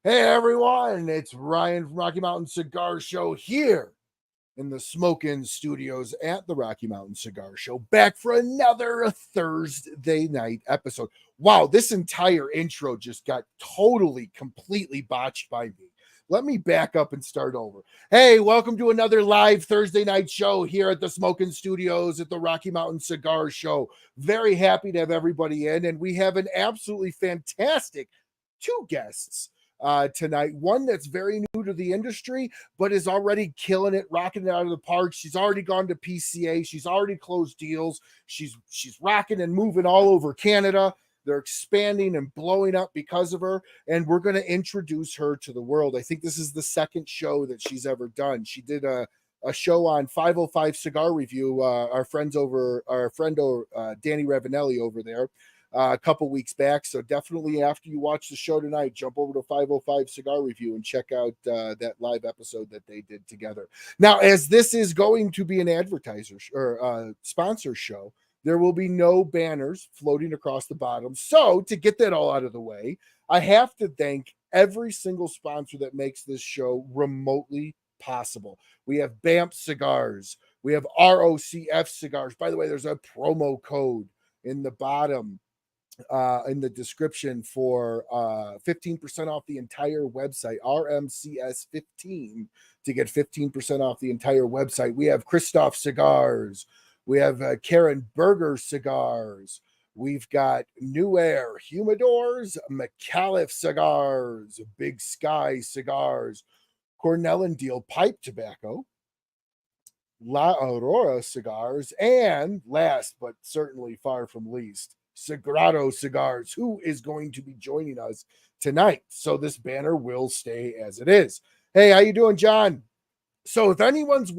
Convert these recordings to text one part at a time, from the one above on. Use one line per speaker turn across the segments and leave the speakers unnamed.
Hey everyone, it's Ryan from Rocky Mountain Cigar Show here in the Smokin' Studios at the Rocky Mountain Cigar Show, back for another Thursday night episode. Wow, this entire intro just got completely botched by me. Let me back up and start over. Hey, welcome to another live Thursday night show here at the Smokin' Studios at the Rocky Mountain Cigar Show. Very happy to have everybody in, and we have an absolutely fantastic two guests tonight. One that's very new to the industry, but is already killing it, rocking it out of the park. She's already gone to PCA. She's already closed deals. She's rocking and moving all over Canada. They're expanding and blowing up because of her, and we're going to introduce her to the world. I think this is the second show that she's ever done. She did a show on 505 Cigar Review. Our friend Danny Ravanelli over there. A couple weeks back. So definitely after you watch the show tonight, jump over to 505 Cigar Review and check out that live episode that they did together. Now, as this is going to be an advertiser or sponsor show, there will be no banners floating across the bottom. So to get that all out of the way, I have to thank every single sponsor that makes this show remotely possible. We have BAMF Cigars. We have ROCF Cigars. By the way, there's a promo code in the bottom in the description for 15% off the entire website, RMCS15, to get 15% off the entire website. We have Kristoff Cigars. We have Karen Berger Cigars. We've got New Air Humidors, Micallef Cigars, Big Sky Cigars, Cornell and Diehl Pipe Tobacco, La Aurora Cigars, and last but certainly far from least, Sagrado Cigars, who is going to be joining us tonight. So this banner will stay as it is. Hey, how you doing, John? So if anyone's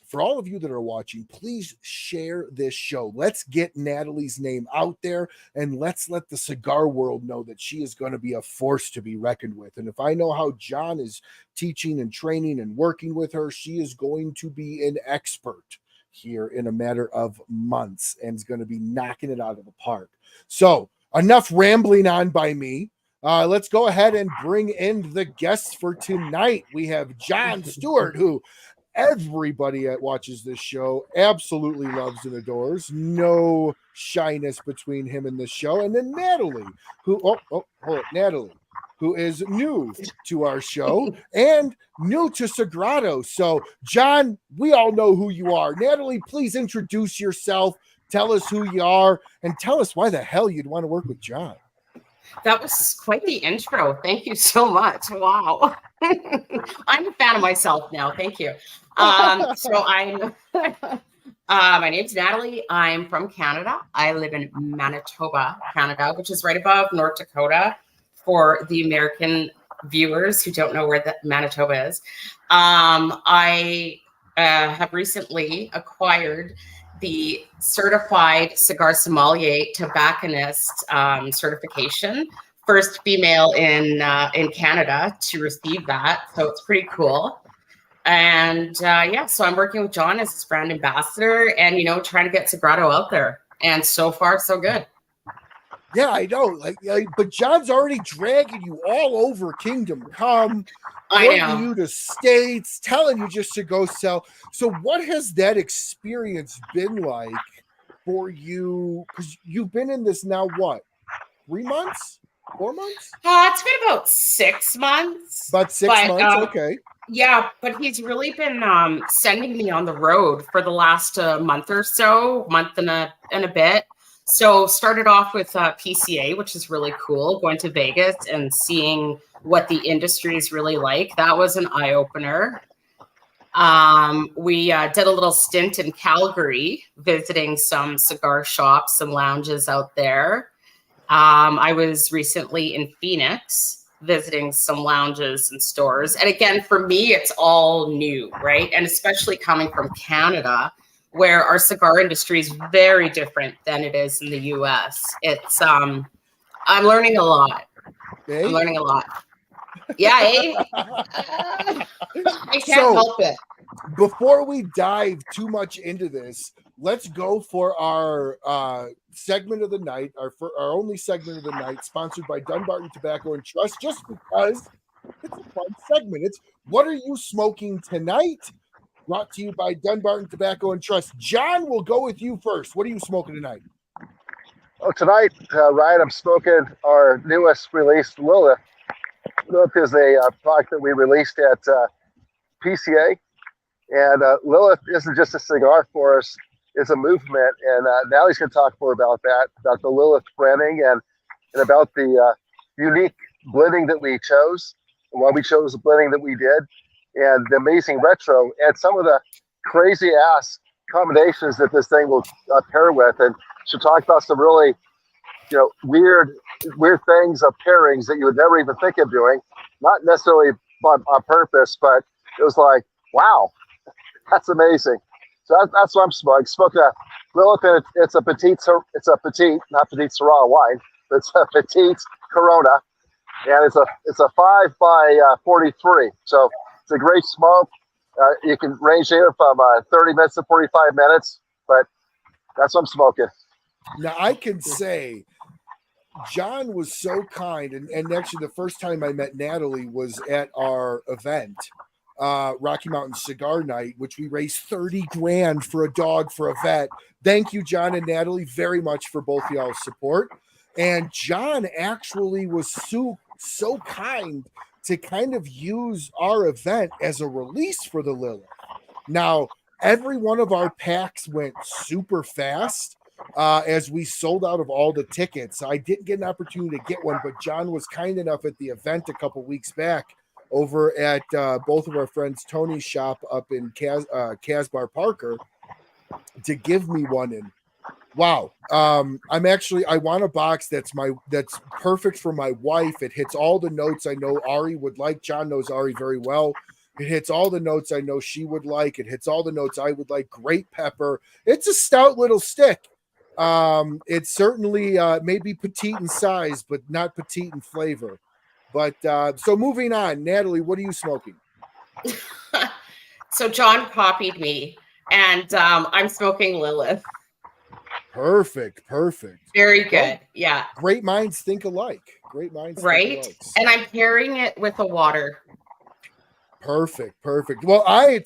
for all of you that are watching, please share this show. Let's get Natalie's name out there, and let's let the cigar world know that she is going to be a force to be reckoned with. And if I know how John is teaching and training and working with her, she is going to be an expert here in a matter of months and is going to be knocking it out of the park. So enough rambling on by me. Let's go ahead and bring in the guests for tonight. We have John Stewart, who everybody that watches this show absolutely loves and adores. No shyness between him and this show. And then Natalie, Natalie, who is new to our show and new to Sagrado. So, John, we all know who you are. Natalie, please introduce yourself. Tell us who you are and tell us why the hell you'd want to work with John.
That was quite the intro. Thank you so much. Wow. I'm a fan of myself now. Thank you. My name's Natalie. I'm from Canada. I live in Manitoba, Canada, which is right above North Dakota. For the American viewers who don't know where Manitoba is, I have recently acquired the Certified Cigar Sommelier Tobacconist certification. First female in Canada to receive that, so it's pretty cool. And so I'm working with John as his brand ambassador, and trying to get Sagrado out there. And so far, so good.
Yeah, I know. But John's already dragging you all over Kingdom Come, pointing you to states, telling you just to go sell. So, what has that experience been like for you? Because you've been in this now, what? 3 months? 4 months?
It's been about 6 months.
About 6 months. Okay.
Yeah, but he's really been sending me on the road for the last month or so, month and a bit. So started off with PCA, which is really cool, going to Vegas and seeing what the industry is really like. That was an eye-opener. We did a little stint in Calgary, visiting some cigar shops and lounges out there. I was recently in Phoenix, visiting some lounges and stores. And again, for me, it's all new, right? And especially coming from Canada, where our cigar industry is very different than it is in the US. It's, I'm learning a lot.
Hey?
I'm learning a lot. Yeah, eh? I can't help it.
Before we dive too much into this, let's go for our segment of the night, our only segment of the night, sponsored by Dunbarton Tobacco and Trust, just because it's a fun segment. It's What Are You Smoking Tonight? Brought to you by Dunbarton Tobacco and Trust. John, we'll go with you first. What are you smoking tonight?
Oh, tonight, Ryan, I'm smoking our newest release, Lilith. Lilith is a product that we released at PCA. And Lilith isn't just a cigar for us, it's a movement. And Natalie's going to talk more about that, about the Lilith branding and about the unique blending that we chose, and why we chose the blending that we did, and the amazing retro, and some of the crazy ass combinations that this thing will pair with. And she'll talk about some really, weird things of pairings that you would never even think of doing, not necessarily on purpose, but it was like, wow, that's amazing. So that's what I'm smoking. Smoking a Lilith, and it's a petite, not petite Syrah wine, but it's a petite Corona, and it's a 5 by 43. So it's a great smoke. You can range here from 30 minutes to 45 minutes, but that's what I'm smoking.
Now, I can say John was so kind, and actually the first time I met Natalie was at our event, Rocky Mountain Cigar Night, which we raised 30 grand for a dog for a vet. Thank you, John and Natalie, very much for both y'all's support. And John actually was so kind to kind of use our event as a release for the Lilith. Now, every one of our packs went super fast as we sold out of all the tickets. I didn't get an opportunity to get one, but John was kind enough at the event a couple weeks back over at both of our friends Tony's shop up in Casbar Parker to give me one. And wow, I want a box that's perfect for my wife. It hits all the notes I know Ari would like. John knows Ari very well. It hits all the notes I know she would like. It hits all the notes I would like. Great pepper. It's a stout little stick. It's certainly maybe petite in size, but not petite in flavor. But so moving on, Natalie, what are you smoking?
So John copied me, and I'm smoking Lilith.
Perfect.
Very good. Well, yeah.
Great minds think alike. Great minds
think alike. And I'm pairing it with a water.
Perfect. Well, I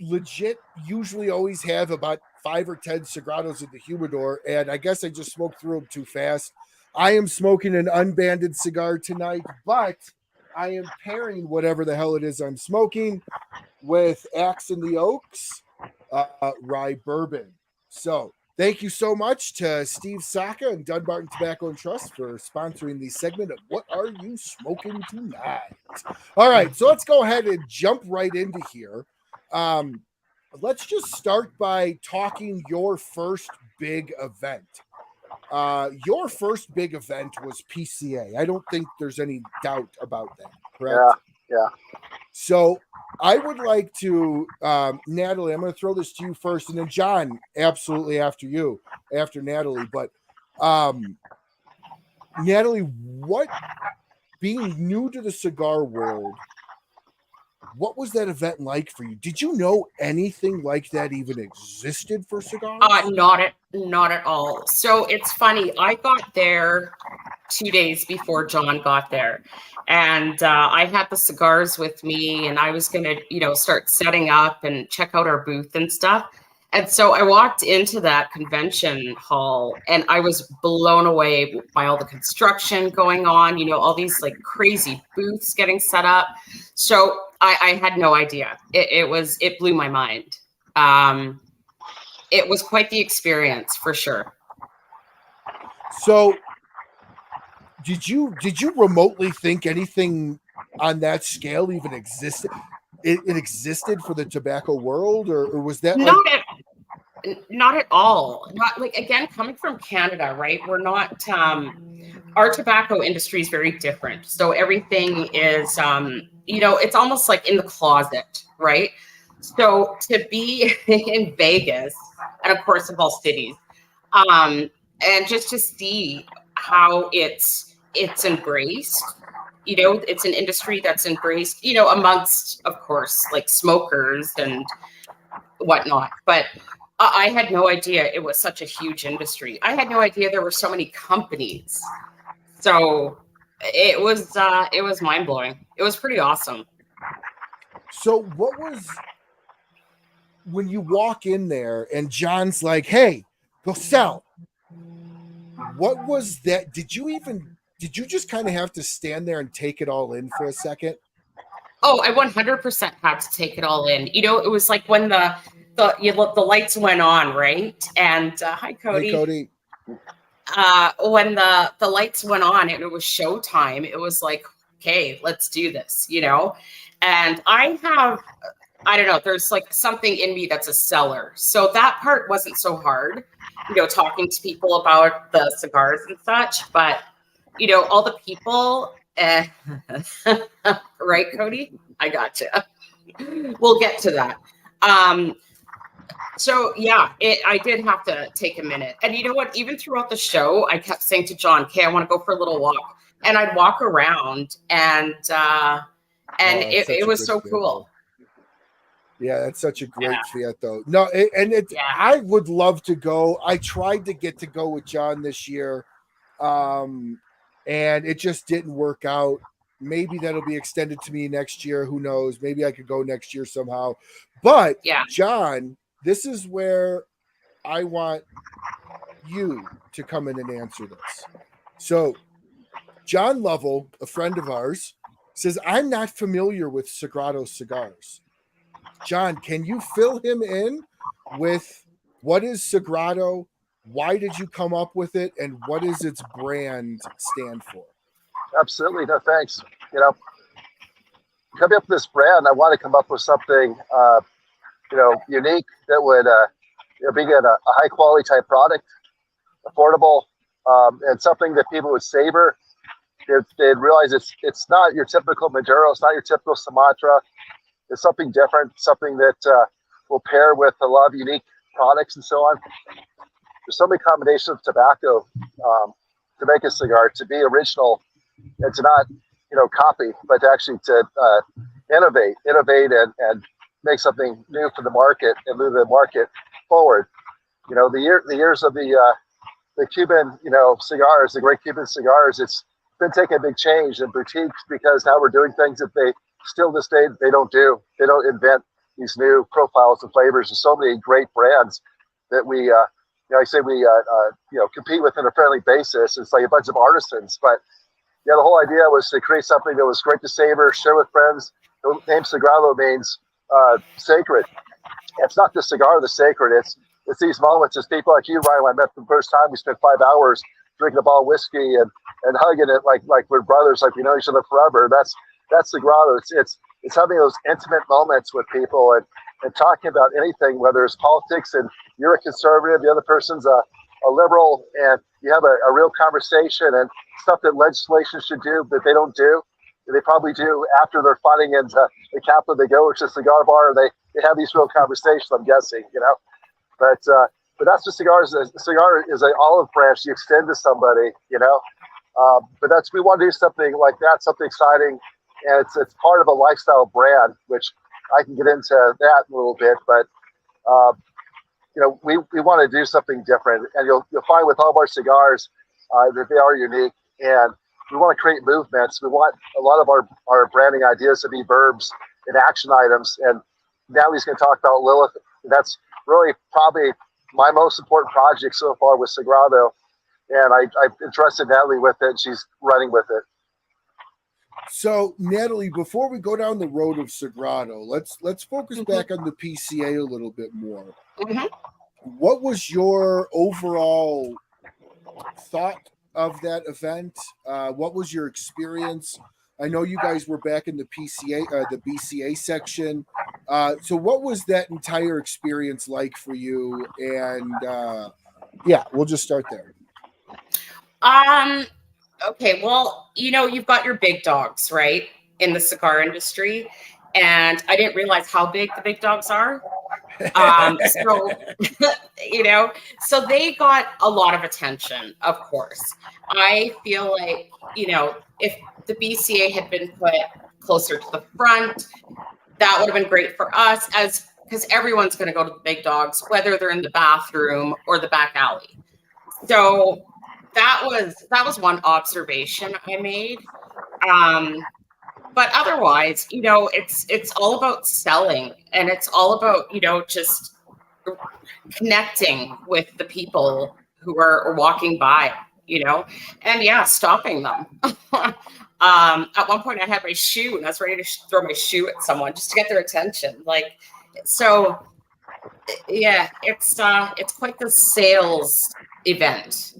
legit usually always have about 5 or 10 Sagrados in the humidor, and I guess I just smoked through them too fast. I am smoking an unbanded cigar tonight, but I am pairing whatever the hell it is I'm smoking with Axe and the Oaks rye bourbon. So thank you so much to Steve Saka and Dunbarton Tobacco and Trust for sponsoring the segment of What Are You Smoking Tonight? All right, so let's go ahead and jump right into here. Let's just start by talking your first big event. Your first big event was PCA. I don't think there's any doubt about that, correct?
Yeah.
So I would like to, Natalie, I'm going to throw this to you first, and then John, absolutely after you, after Natalie. But Natalie, what, being new to the cigar world, what was that event like for you? Did you know anything like that even existed for cigars?
Not at all. So it's funny. I got there 2 days before John got there, and I had the cigars with me, and I was going to, start setting up and check out our booth and stuff. And so I walked into that convention hall, and I was blown away by all the construction going on, all these like crazy booths getting set up. So I had no idea. It blew my mind. It was quite the experience for sure.
So did you remotely think anything on that scale even existed? It existed for the tobacco world, or was that
not at all. Not like, again, coming from Canada, right? We're not our tobacco industry is very different. So everything is it's almost like in the closet, right? So to be in Vegas, and of course of all cities, and just to see how it's embraced, it's an industry that's embraced, amongst, of course, like smokers and whatnot. But I had no idea it was such a huge industry. I had no idea there were so many companies. So it was mind blowing. It was pretty awesome.
So what was, when you walk in there and John's like, hey, go sell, what was that? Did you just kind of have to stand there and take it all in for a second?
Oh, I 100% had to take it all in. You know, it was like when the lights went on, right? And hi, Cody.
Hey, Cody.
When the lights went on and it was showtime, it was like, okay, let's do this, you know? And I don't know, there's like something in me that's a seller. So that part wasn't so hard, you know, talking to people about the cigars and such. But, you know, all the people, right, Cody? I gotcha. We'll get to that. So yeah, I did have to take a minute. And you know what? Even throughout the show, I kept saying to John, okay, I want to go for a little walk. And I'd walk around and it was so cool.
Yeah, that's such a great Fiat, though. No, I would love to go. I tried to get to go with John this year, and it just didn't work out. Maybe that'll be extended to me next year. Who knows? Maybe I could go next year somehow. But John, this is where I want you to come in and answer this. So, John Lovell, a friend of ours, says, I'm not familiar with Sagrado Cigars. John, can you fill him in with what is Sagrado? Why did you come up with it? And what does its brand stand for?
Absolutely. No, thanks. You know, coming up with this brand, I want to come up with something, unique that would be a high quality type product, affordable, and something that people would savor. They'd realize it's not your typical Maduro, it's not your typical Sumatra. It's something different, something that will pair with a lot of unique products and so on. There's so many combinations of tobacco to make a cigar, to be original and to not, copy, but to actually to innovate and make something new for the market and move the market forward. You know, the years of the Cuban, cigars, the great Cuban cigars, it's been taking a big change in boutiques because now we're doing things that they still this day they don't do. They don't invent these new profiles and flavors. There's so many great brands that we, compete with on a fairly basis. It's like a bunch of artisans, but the whole idea was to create something that was great to savor, share with friends. The name Sagrado means sacred. It's not the cigar that's sacred. It's these moments. It's people like you, Ryan. When I met for the first time, we spent 5 hours drinking a bottle of whiskey and hugging it like we're brothers, like we know each other forever. That's Sagrado. It's having those intimate moments with people and talking about anything, whether it's politics and you're a conservative, the other person's a liberal, and you have a real conversation and stuff that legislation should do that they don't do. They probably do after they're fighting in the Capitol. They go to a cigar bar and they have these real conversations, I'm guessing, But that's what cigars is. A cigar is an olive branch you extend to somebody, But we want to do something like that, something exciting. And it's part of a lifestyle brand, which I can get into that a little bit. But, we want to do something different. And you'll find with all of our cigars that they are unique. And we want to create movements. We want a lot of our branding ideas to be verbs and action items. And Natalie's going to talk about Lilith. That's really probably my most important project so far with Sagrado. And I've entrusted Natalie with it. She's running with it.
So, Natalie, before we go down the road of Sagrado, let's focus back on the PCA a little bit more.
Mm-hmm.
What was your overall thought of that event? What was your experience? I know you guys were back in the PCA, the BCA section. So what was that entire experience like for you? And we'll just start there.
Okay, well, you've got your big dogs, right, in the cigar industry. And I didn't realize how big the big dogs are. So they got a lot of attention, of course. I feel like, if the BCA had been put closer to the front, that would have been great for us. As because everyone's going to go to the big dogs, whether they're in the bathroom or the back alley. So that was one observation I made. But otherwise, it's all about selling, and it's all about, just connecting with the people who are walking by, and stopping them. At one point I had my shoe and I was ready to throw my shoe at someone just to get their attention. So yeah, it's quite the sales event.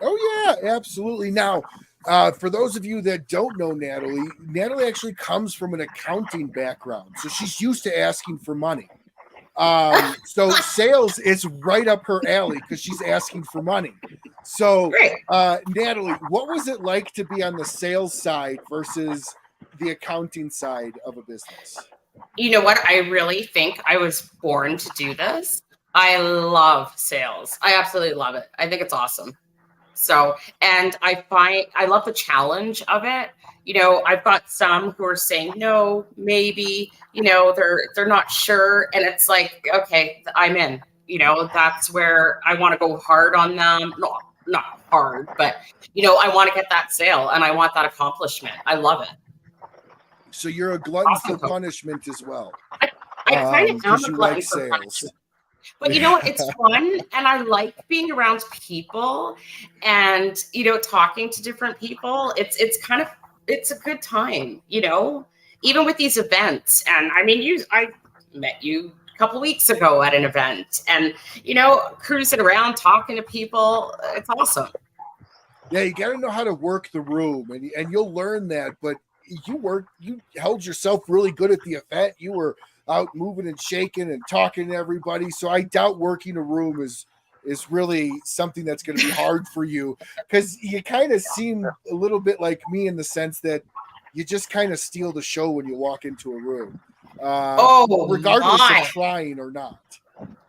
Oh yeah, absolutely. Now, for those of you that don't know Natalie actually comes from an accounting background, so she's used to asking for money. So sales is right up her alley because she's asking for money. So, Natalie, what was it like to be on the sales side versus the accounting side of a business?
You know what? I really think I was born to do this. I love sales. I absolutely love it. I think it's awesome. So, and I love the challenge of it. I've got some who are saying no, maybe, they're not sure. And it's like, okay, I'm in, that's where I want to go hard on them. No, not hard, but, I want to get that sale and I want that accomplishment. I love it.
So you're a glutton for punishment as well.
I kind of am a glutton for
sales.
punishment. But you know what? It's fun, and I like being around people, and talking to different people. It's a good time, even with these events. And I mean, I met you a couple weeks ago at an event, and cruising around talking to people. It's awesome.
Yeah, you got to know how to work the room, and you'll learn that. But you held yourself really good at the event. You were out moving and shaking and talking to everybody. So I doubt working a room is really something that's going to be hard for you, because you kind of seem a little bit like me in the sense that you just kind of steal the show when you walk into a room, regardless of trying or not.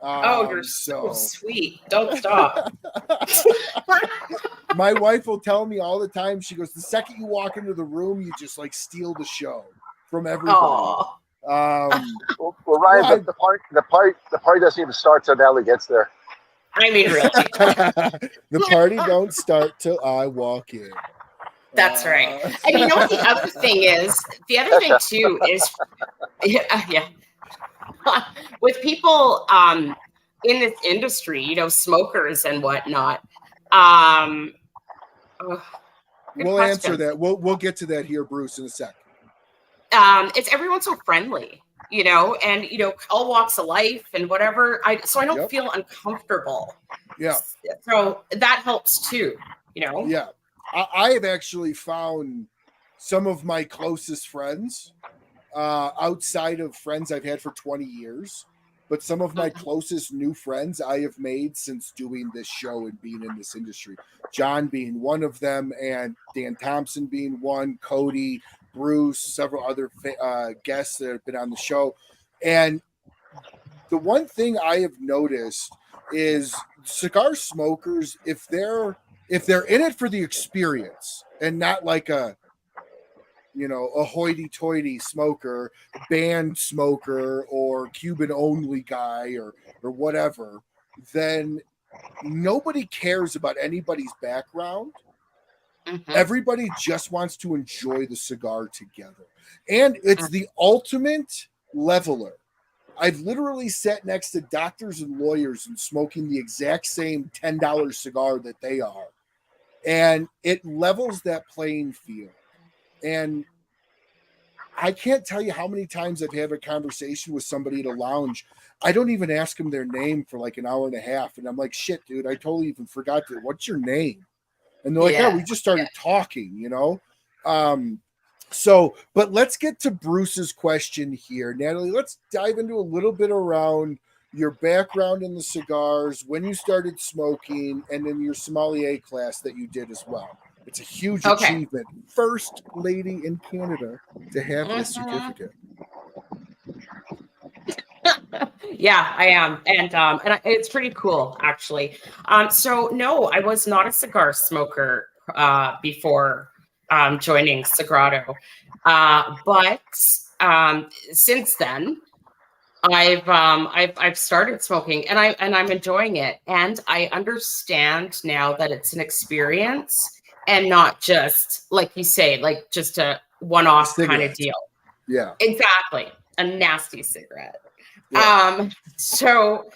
You're so sweet. Don't stop.
My wife will tell me all the time. She goes, the second you walk into the room, you just steal the show from everybody.
Well, Ryan, the party doesn't even start till Natalie gets there.
I mean, really.
The party don't start till I walk in.
That's right. And you know what the other thing is? The other thing too is, with people in this industry, smokers and whatnot.
We'll answer that. We'll get to that here, Bruce, in a sec.
It's everyone's so friendly, and all walks of life and whatever. So I don't feel uncomfortable.
Yeah.
So that helps too,
Yeah. I have actually found some of my closest friends outside of friends I've had for 20 years, but some of my closest new friends I have made since doing this show and being in this industry. John being one of them, and Dan Thompson being one, Cody, Bruce, several other guests that have been on the show. And the one thing I have noticed is cigar smokers, if they're in it for the experience and not like a hoity-toity smoker, band smoker, or Cuban only guy or whatever, then nobody cares about anybody's background. Everybody just wants to enjoy the cigar together. And it's the ultimate leveler. I've literally sat next to doctors and lawyers and smoking the exact same $10 cigar that they are. And it levels that playing field. And I can't tell you how many times I've had a conversation with somebody at a lounge. I don't even ask them their name for like an hour and a half. And I'm like, shit, dude, I totally even forgot what's your name? And they're like, we just started talking, but let's get to Bruce's question here. Natalie, let's dive into a little bit around your background in the cigars, when you started smoking, and then your sommelier class that you did as well. It's a huge achievement. First lady in Canada to have this certificate.
Yeah, I am. And it's pretty cool, actually. So no, I was not a cigar smoker before joining Sagrado. But since then, I've started smoking, and I'm enjoying it, and I understand now that it's an experience and not just, like you say, like just a one-off kind of
Cigarette.
deal.
Yeah.
Exactly. A nasty cigarette.
Yeah.
So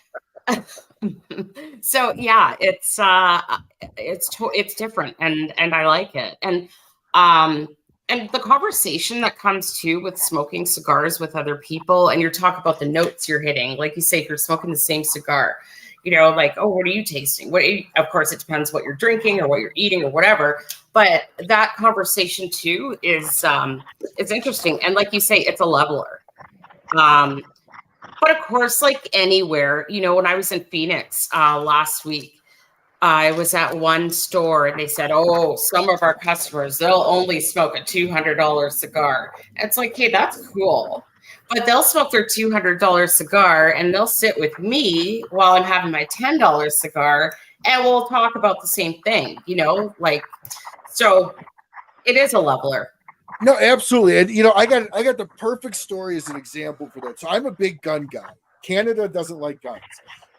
so yeah, it's different, and I like it. And the conversation that comes too with smoking cigars with other people, and you're talking about the notes you're hitting, like you say, if you're smoking the same cigar, you know, like, oh, what are you tasting? Of course, it depends what you're drinking or what you're eating or whatever. But that conversation too is interesting. And like you say, it's a leveler. But of course, like anywhere, you know, when I was in Phoenix last week, I was at one store and they said, oh, some of our customers, they'll only smoke a $200 cigar. It's like, hey, that's cool. But they'll smoke their $200 cigar and they'll sit with me while I'm having my $10 cigar, and we'll talk about the same thing, you know, like, so it is a leveler.
No, absolutely. And you know, I got the perfect story as an example for that. So I'm a big gun guy. Canada doesn't like guns,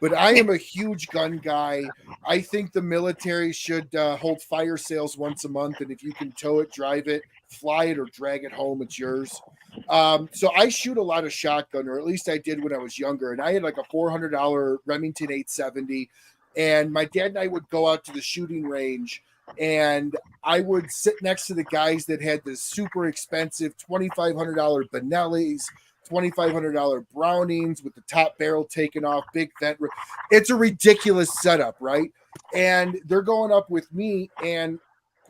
but I am a huge gun guy. I think the military should hold fire sales once a month, and if you can tow it, drive it, fly it, or drag it home, it's yours. So I shoot a lot of shotgun, or at least I did when I was younger, and I had like a $400 Remington 870, and my dad and I would go out to the shooting range, and I would sit next to the guys that had the super expensive $2,500 Benellis, $2,500 Brownings with the top barrel taken off, big vent. It's a ridiculous setup, right? And they're going up with me, and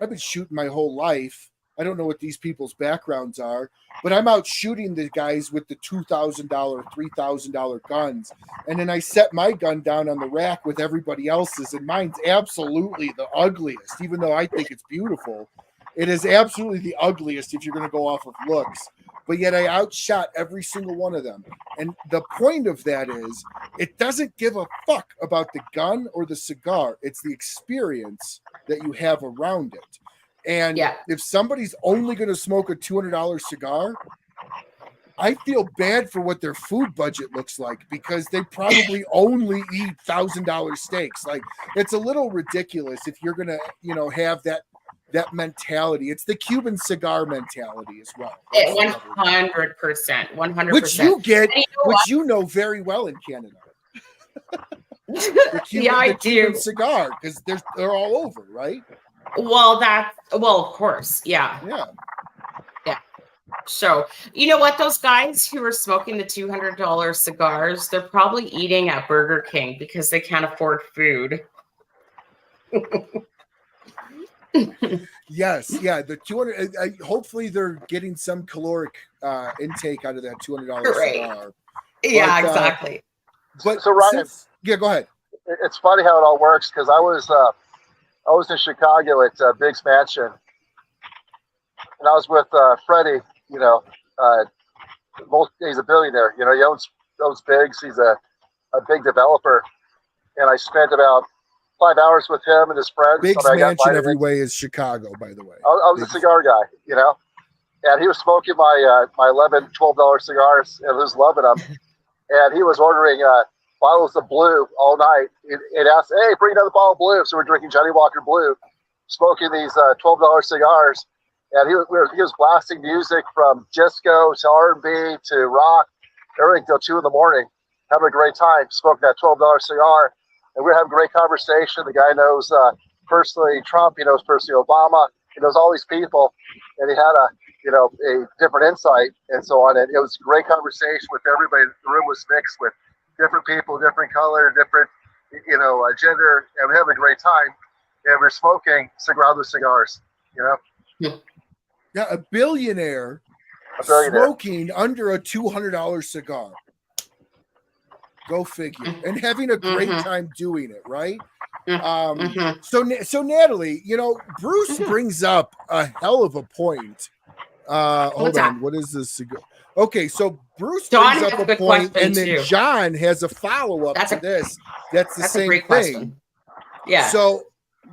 I've been shooting my whole life. I don't know what these people's backgrounds are, but I'm out shooting the guys with the $2,000, $3,000 guns. And then I set my gun down on the rack with everybody else's, and mine's absolutely the ugliest, even though I think it's beautiful. It is absolutely the ugliest if you're going to go off of looks. But yet I outshot every single one of them. And the point of that is, it doesn't give a fuck about the gun or the cigar. It's the experience that you have around it. And if somebody's only going to smoke a $200 cigar, I feel bad for what their food budget looks like, because they probably only eat $1,000 steaks. Like, it's a little ridiculous if you're going to, you know, have that mentality. It's the Cuban cigar mentality as well.
100%, 100%.
Which you get, which you know very well in Canada. The Cuban cigar, because they're all over, right?
Well, of course, yeah. So, you know what? Those guys who are smoking the $200 cigars, they're probably eating at Burger King because they can't afford food.
Yes, yeah. The 200. Hopefully, they're getting some caloric intake out of that $200 cigar.
Yeah, exactly.
But
so Ryan,
go ahead.
It's funny how it all works, because I was in Chicago at Big's Mansion, and I was with Freddie. You know, he's a billionaire. You know, he owns Big's. He's a big developer, and I spent about 5 hours with him and his friends.
Big's Mansion every way is Chicago, by the way.
I was a cigar guy, you know, and he was smoking my $11, $12 cigars, and he was loving them. And he was ordering bottles of blue all night. It asked, hey, bring another bottle of blue. So we're drinking Johnny Walker Blue, smoking these $12 cigars. And he was blasting music from disco to R&B to rock, everything till 2 a.m, having a great time, smoking that $12 cigar. And we were having a great conversation. The guy knows personally Trump, he knows personally Obama, he knows all these people. And he had a different insight and so on. And it was a great conversation with everybody. The room was mixed with different people, different color, different, gender, and we had a great time. And we're smoking Sagrado Cigars, you know?
Yeah, a billionaire smoking under a $200 cigar. Go figure. And having a great time doing it, right? So Natalie, you know, Bruce brings up a hell of a point. Hold on, what is this cigar? Okay, so Bruce brings up a point, and then John has a follow-up to this. That's the same thing. Question.
Yeah.
So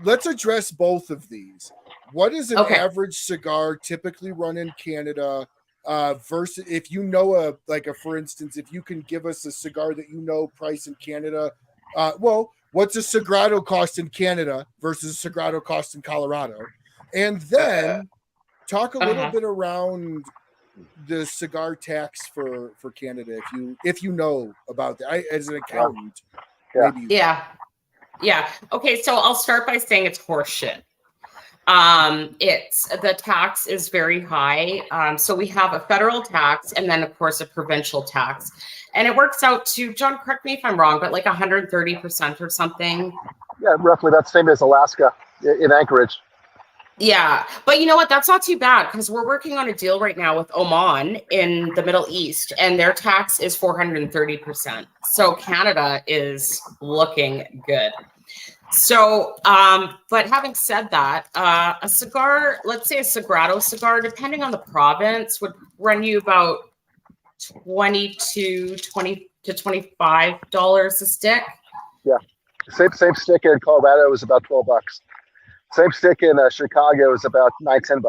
let's address both of these. What is an average cigar typically run in Canada? versus if you know for instance, if you can give us a cigar that you know price in Canada, what's a Sagrado cost in Canada versus a Sagrado cost in Colorado, and then talk a little bit around the cigar tax for Canada, if you know about that. As an accountant, maybe.
Yeah. Okay, so I'll start by saying it's horseshit. The tax is very high. So we have a federal tax and then of course a provincial tax, and it works out to, John, correct me if I'm wrong, but like 130% or something.
Yeah, roughly that's the same as Alaska in Anchorage.
Yeah, but you know what? That's not too bad because we're working on a deal right now with Oman in the Middle East, and their tax is 430%. So Canada is looking good. So, but having said that, a cigar, let's say a Sagrado cigar, depending on the province, would run you about $20 to $25 a stick.
Yeah, same stick in Colorado was about $12. Same stick in Chicago is about $9-10.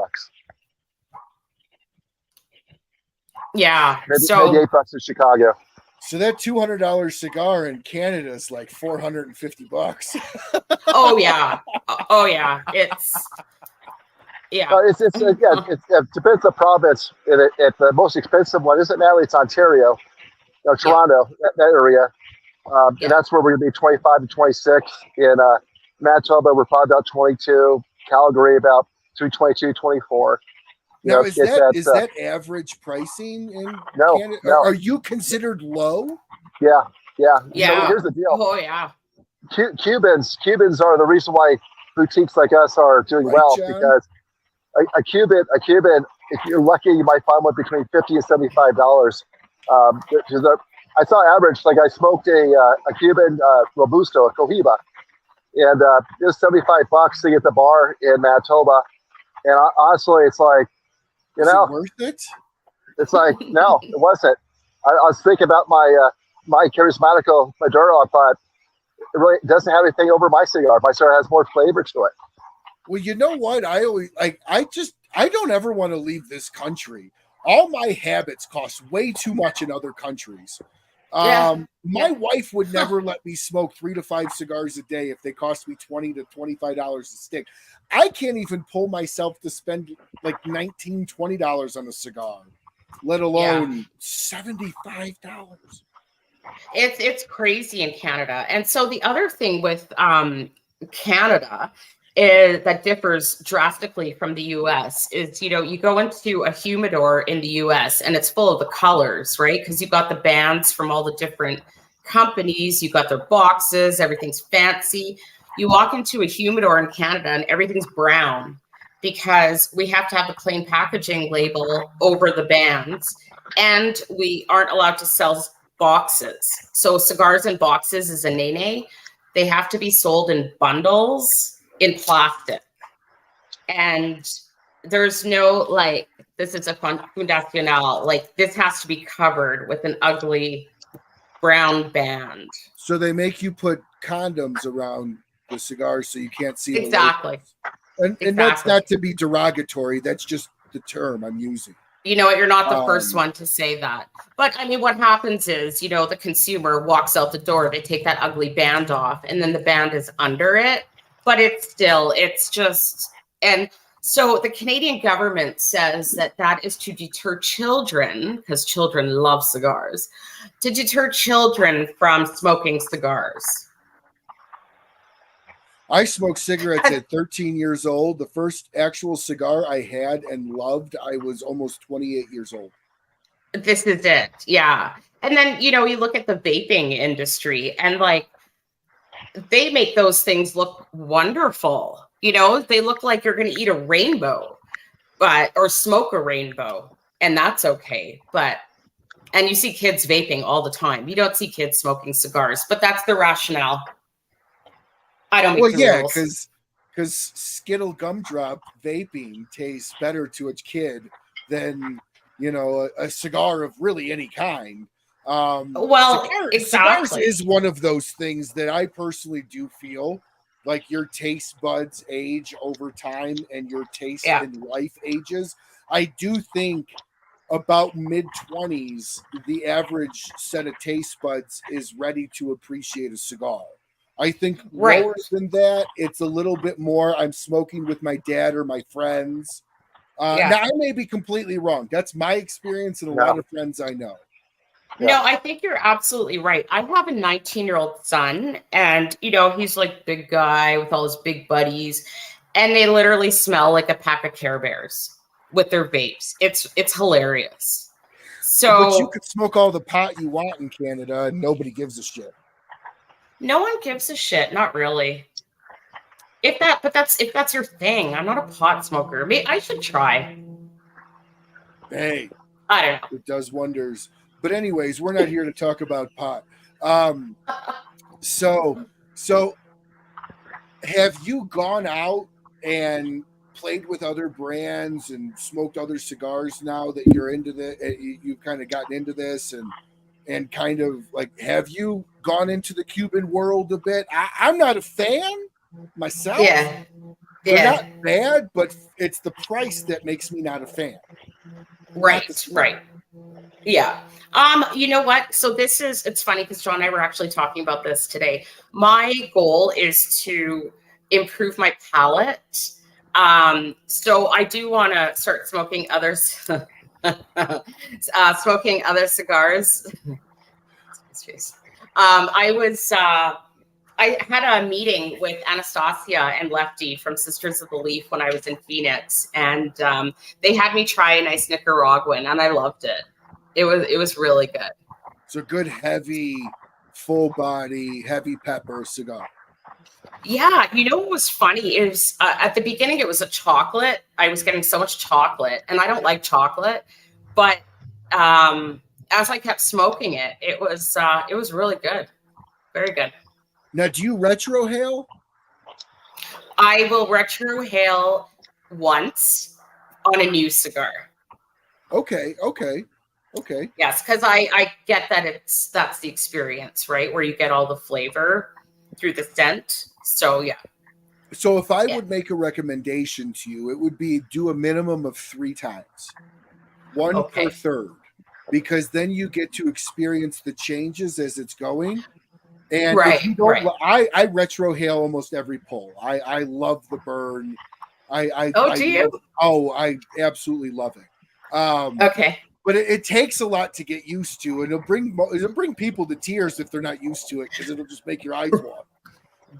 Yeah,
maybe $8 in Chicago.
So that $200 cigar in Canada is like $450.
Oh yeah, it's
it depends on the province. The most expensive one isn't Natalie, it's Ontario, Toronto, that area, and that's where we're gonna be 25 to 26 in. Manitoba, we're probably about 22. Calgary, about 322, 24.
Now, is that average pricing in Canada?
No.
Are you considered low?
Yeah.
Yeah.
So here's the deal.
Oh yeah.
Cubans are the reason why boutiques like us are doing well,
John?
because a Cuban, if you're lucky, you might find one between $50 and $75. I saw average, like I smoked a Cuban Robusto, a Cohiba, and it was $75 to get the bar in Manitoba. And honestly, it's like,
Is it worth it?
It's like, no, it wasn't. I was thinking about my Charismatico Maduro. I thought it really doesn't have anything over my cigar. My cigar has more flavor to it.
Well, you know what? I always I don't ever want to leave this country. All my habits cost way too much in other countries. My wife would never let me smoke 3 to 5 cigars a day if they cost me $20 to $25 a stick. I can't even pull myself to spend like $19, $20 on a cigar, let alone $75.
It's crazy in Canada. And so the other thing with Canada is that differs drastically from the US is, you go into a humidor in the US and it's full of the colors, right? Because you've got the bands from all the different companies, you've got their boxes, everything's fancy. You walk into a humidor in Canada and everything's brown because we have to have the plain packaging label over the bands, and we aren't allowed to sell boxes. So cigars in boxes is a nay-nay. They have to be sold in bundles in plastic, and there's no this is a fundacional, this has to be covered with an ugly brown band.
So they make you put condoms around the cigars so you can't see
exactly.
And that's not to be derogatory. That's just the term I'm using.
You know what? You're not the first one to say that. But I mean, what happens is, the consumer walks out the door, they take that ugly band off, and then the band is under it. But it's just, and so the Canadian government says that is to deter children, because children love cigars, to deter children from smoking cigars.
I smoked cigarettes at 13 years old. The first actual cigar I had and loved, I was almost 28 years old.
This is it. Yeah. And then, you look at the vaping industry and they make those things look wonderful. They look like you're going to eat a rainbow, or smoke a rainbow, and that's okay. And you see kids vaping all the time. You don't see kids smoking cigars, but that's the rationale. I don't make the rules.
because Skittle gumdrop vaping tastes better to a kid than a cigar of really any kind. Cigars is one of those things that I personally do feel like your taste buds age over time and your taste in life ages. I do think about mid-20s, the average set of taste buds is ready to appreciate a cigar. I think
Right.
lower than that, it's a little bit more, I'm smoking with my dad or my friends.
Yeah.
Now, I may be completely wrong. That's my experience and a lot of friends I know.
No, I think you're absolutely right. I have a 19-year-old son, and he's like big guy with all his big buddies, and they literally smell like a pack of Care Bears with their vapes. It's hilarious.
But you
So
could smoke all the pot you want in Canada, and nobody gives a shit.
no one gives a shit, not really. If that's your thing. I'm not a pot smoker. Maybe I should try.
Hey,
I don't know.
it does wonders. But anyways, we're not here to talk about pot. So have you gone out and played with other brands and smoked other cigars now that you're into you've kind of gotten into this and kind of like, have you gone into the Cuban world a bit? I'm not a fan myself.
Yeah.
They're not bad, but it's the price that makes me not a fan.
Right. Yeah. You know what? So it's funny because John and I were actually talking about this today. My goal is to improve my palate. So I do want to start smoking others, smoking other cigars. I had a meeting with Anastasia and Lefty from Sisters of the Leaf when I was in Phoenix, and they had me try a nice Nicaraguan, and I loved it. It was really good.
It's a good, heavy, full body, heavy pepper cigar.
Yeah, what was funny is at the beginning it was a chocolate. I was getting so much chocolate, and I don't like chocolate, but as I kept smoking it, it was really good, very good.
Now, do you retrohale?
I will retrohale once on a new cigar.
Okay.
Yes, because I get that that's the experience, right? Where you get all the flavor through the scent. So yeah.
So if I would make a recommendation to you, it would be do a minimum of 3 times, one per third, because then you get to experience the changes as it's going. And if you don't, I retrohale almost every pull. I love the burn. I absolutely love it.
Okay.
But it takes a lot to get used to, and it'll bring people to tears if they're not used to it, because it'll just make your eyes water.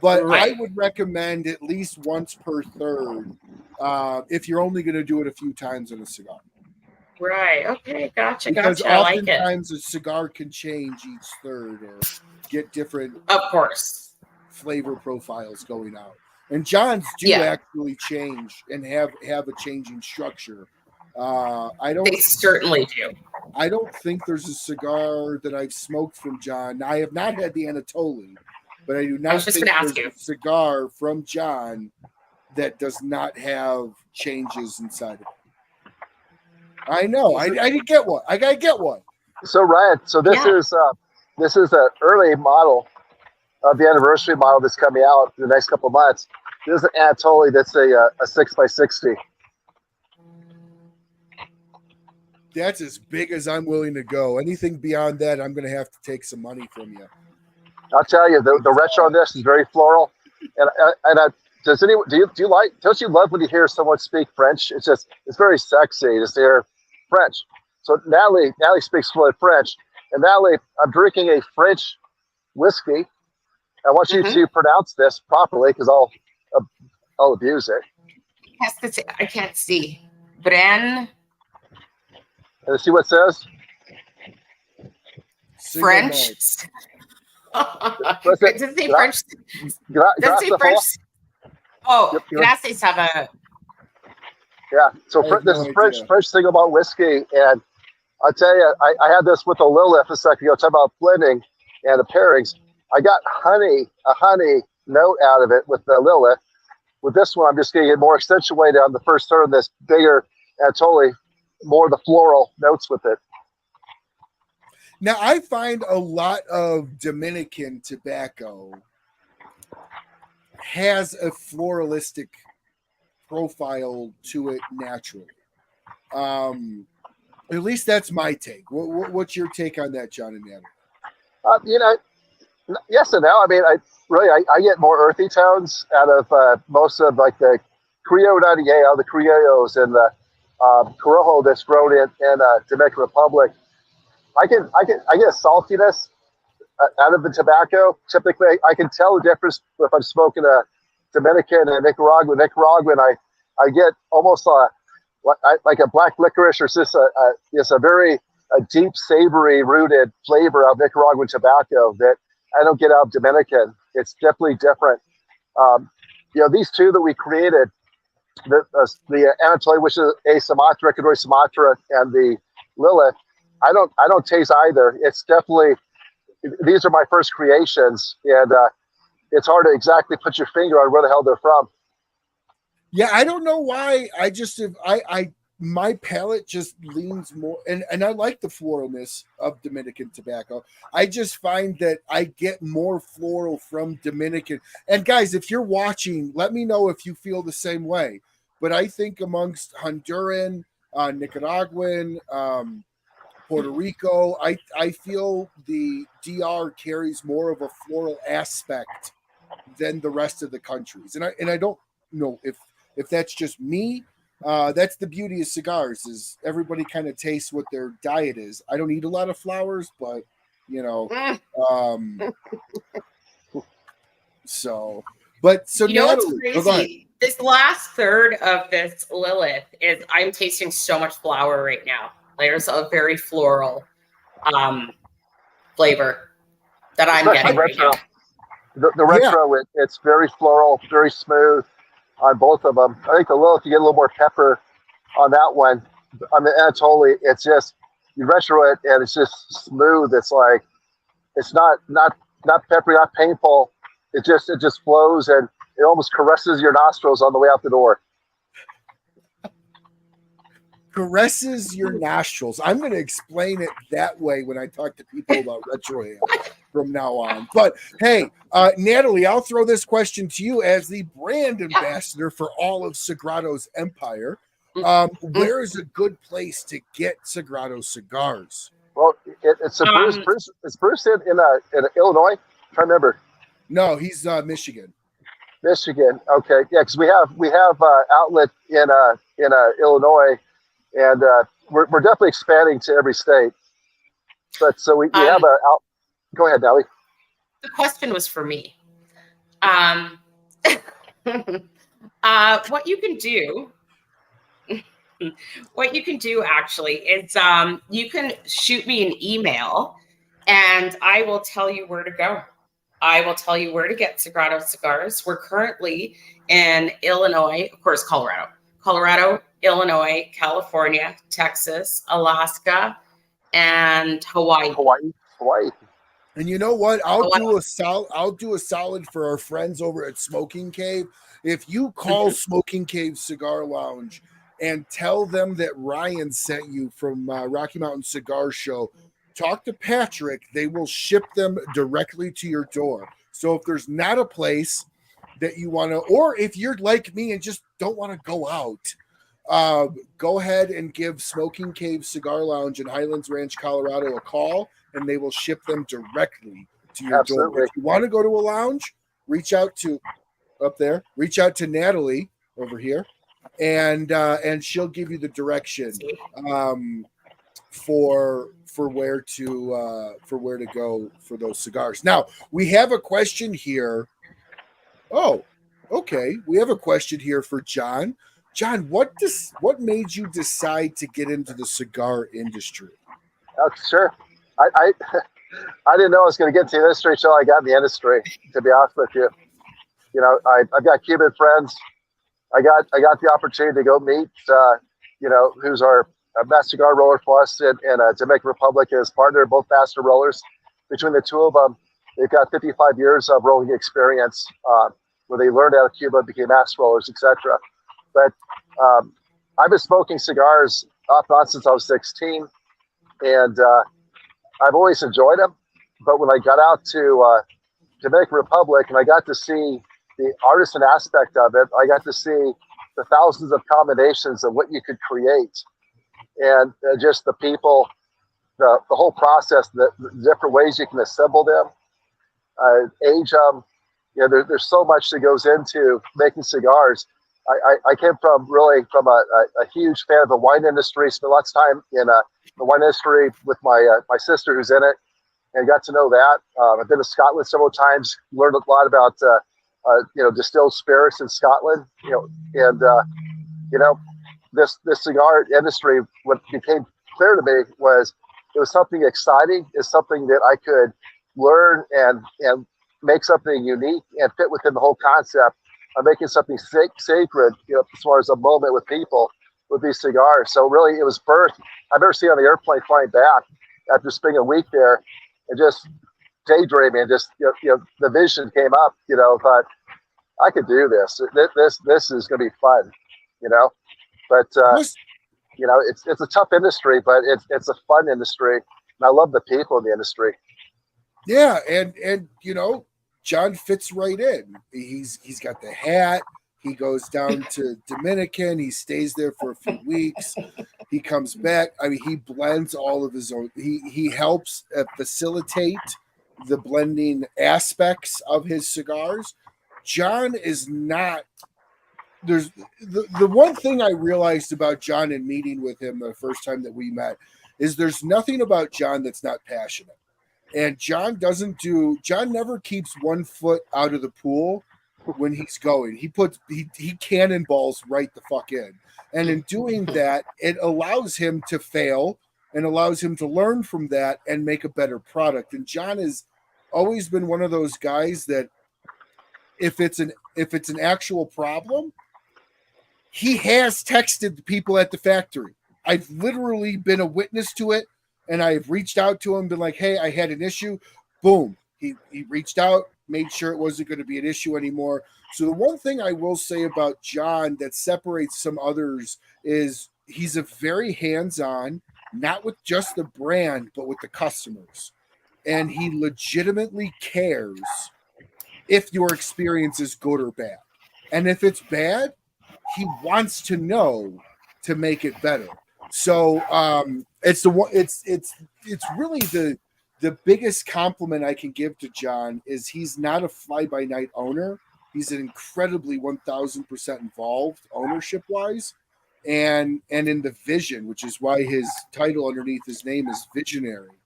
But I would recommend at least once per third if you're only going to do it a few times in a cigar.
Right. Okay. Gotcha.
Because
I like it.
oftentimes a cigar can change each third or get different,
of course,
flavor profiles going out. And John's do actually change and have a changing structure. They
certainly do.
I don't think there's a cigar that I've smoked from John. I have not had the Anatoly, but I do not think there's a cigar from John that does not have changes inside of it. I know. I didn't get one. I gotta get one.
So Ryan, this is an early model of the anniversary model that's coming out in the next couple of months. This is an Anatoly that's a 6x60.
That's as big as I'm willing to go. Anything beyond that, I'm going to have to take some money from you.
I'll tell you, the retro on this is very floral. And does anyone don't you love when you hear someone speak French? It's very sexy to hear French. So Natalie speaks fluent French, and Natalie, I'm drinking a French whiskey. I want you to pronounce this properly because I'll abuse it.
I can't see. Bren.
And see what it says?
French. Does it say French? Does it say French? Oh, gracias have a.
Yeah, so this is French single malt whiskey, and I'll tell you, I had this with a Lilith a second ago, talking about blending and the pairings. I got a honey note out of it with the Lilith. With this one, I'm just getting it more accentuated on the first third of this bigger Anatoly, more of the floral notes with it.
Now, I find a lot of Dominican tobacco has a floralistic profile to it naturally. At least that's my take. What's your take on that, John and Natalie?
You know, yes and no. I mean, I get more earthy tones out of most of like the Criollo de Diehl, the Criollos, and the Corojo that's grown in Dominican Republic. I get a saltiness out of the tobacco. Typically, I can tell the difference if I'm smoking a Dominican and Nicaraguan. I get almost like a black licorice, or just a very deep, savory, rooted flavor of Nicaraguan tobacco that I don't get out of Dominican. It's definitely different. These two that we created, the Anatoly, which is a Sumatra, Ecuador Sumatra, and the Lilith, I don't taste either. It's definitely, these are my first creations, and it's hard to exactly put your finger on where the hell they're from.
Yeah, I don't know why. My palate just leans more, and I like the floralness of Dominican tobacco. I just find that I get more floral from Dominican. And guys, if you're watching, let me know if you feel the same way. But I think amongst Honduran, Nicaraguan, Puerto Rico, I feel the DR carries more of a floral aspect than the rest of the countries. And I don't know if that's just me. That's the beauty of cigars, is everybody kind of tastes what their diet is. I don't eat a lot of flowers, but so
you know what's
Natalie,
crazy? This last third of this Lilith is, I'm tasting so much flower right now. There's a very floral flavor that I'm getting right now.
The retro, it's very floral, very smooth on both of them. I think the Lilith, you get a little more pepper on that one. On the Anatoly, it's just, you retro it and it's just smooth. It's like, it's not peppery, not painful. It just flows, and it almost caresses your nostrils on the way out the door.
Caresses your nostrils. I'm going to explain it that way when I talk to people about retrohale from now on. But hey, Natalie, I'll throw this question to you as the brand ambassador for all of Sagrado's empire. Where is a good place to get Sagrado cigars?
Well, it's Bruce in Illinois. I'm trying to remember.
No, he's Michigan.
Michigan. Okay, yeah, because we have outlet in Illinois. And we're definitely expanding to every state. But so we have a out. Go ahead, Natalie.
The question was for me. What you can do actually is you can shoot me an email, and I will tell you where to go. I will tell you where to get Sagrado Cigars. We're currently in Illinois, of course, Colorado, Illinois, California, Texas, Alaska, and Hawaii.
And you know what? I'll do a solid for our friends over at Smoking Cave. If you call Smoking Cave Cigar Lounge and tell them that Ryan sent you from Rocky Mountain Cigar Show, talk to Patrick. They will ship them directly to your door. So if there's not a place that you want to, or if you're like me and just don't want to go out, go ahead and give Smoking Cave Cigar Lounge in Highlands Ranch, Colorado a call, and they will ship them directly to your door. If you want to go to a lounge, reach out to Natalie over here, and she'll give you the direction for where to go for those cigars. Now, we have a question here. Oh, okay. We have a question here for John. John, what made you decide to get into the cigar industry?
Sure. I didn't know I was going to get into the industry until I got in the industry, to be honest with you. You know, I've got Cuban friends. I got the opportunity to go meet, who's our Master Cigar Roller Plus in Dominican Republic, his partner, both Master Rollers. Between the two of them, they've got 55 years of rolling experience, where they learned out of Cuba, became Master Rollers, etc. But I've been smoking cigars off and on since I was 16, and I've always enjoyed them. But when I got out to Dominican Republic and I got to see the artisan aspect of it, I got to see the thousands of combinations of what you could create. and just the people, the whole process, the different ways you can assemble them, age them. There's so much that goes into making cigars. I came from a huge fan of the wine industry, spent lots of time in the wine industry with my sister who's in it, and got to know that. I've been to Scotland several times, learned a lot about distilled spirits in Scotland. This cigar industry, what became clear to me was it was something exciting. It's something that I could learn and make something unique and fit within the whole concept of making something sacred, as far as a moment with people with these cigars. So really, it was birthed. I've ever seen on the airplane flying back after spending a week there, and just daydreaming, and just the vision came up. Thought I could do this. This is going to be fun. But it's a tough industry, but it's a fun industry, and I love the people in the industry.
Yeah, and John fits right in. He's got the hat. He goes down to Dominican. He stays there for a few weeks. He comes back. I mean, he blends all of his own. He helps facilitate the blending aspects of his cigars. John is not. There's the one thing I realized about John in meeting with him the first time that we met is there's nothing about John that's not passionate. And John never keeps one foot out of the pool when he's going. He cannonballs right the fuck in. And in doing that, it allows him to fail and allows him to learn from that and make a better product. And John has always been one of those guys that if it's an actual problem, he has texted the people at the factory. I've literally been a witness to it. And I've reached out to him, been like, hey, I had an issue. Boom. He reached out, made sure it wasn't going to be an issue anymore. So the one thing I will say about John that separates some others is he's a very hands-on, not with just the brand, but with the customers. And he legitimately cares if your experience is good or bad. And if it's bad, he wants to know to make it better. So it's really the biggest compliment I can give to John is he's not a fly-by-night owner. He's an incredibly 1,000% involved ownership-wise, and in the vision, which is why his title underneath his name is Visionary,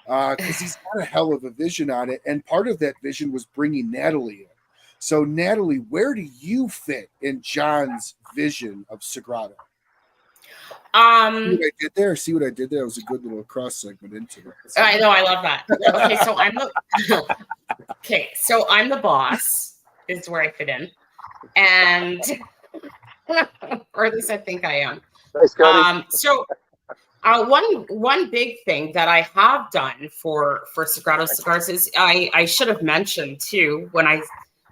because he's got a hell of a vision on it. And part of that vision was bringing Natalie in. So Natalie, where do you fit in John's vision of Sagrado? See what I did there? See what I did there? It was a good little cross segment into it.
I know, I love that. So I'm the boss, is where I fit in. And or at least I think I am.
Nice, Cody.
One big thing that I have done for Sagrado Cigars is I should have mentioned too when I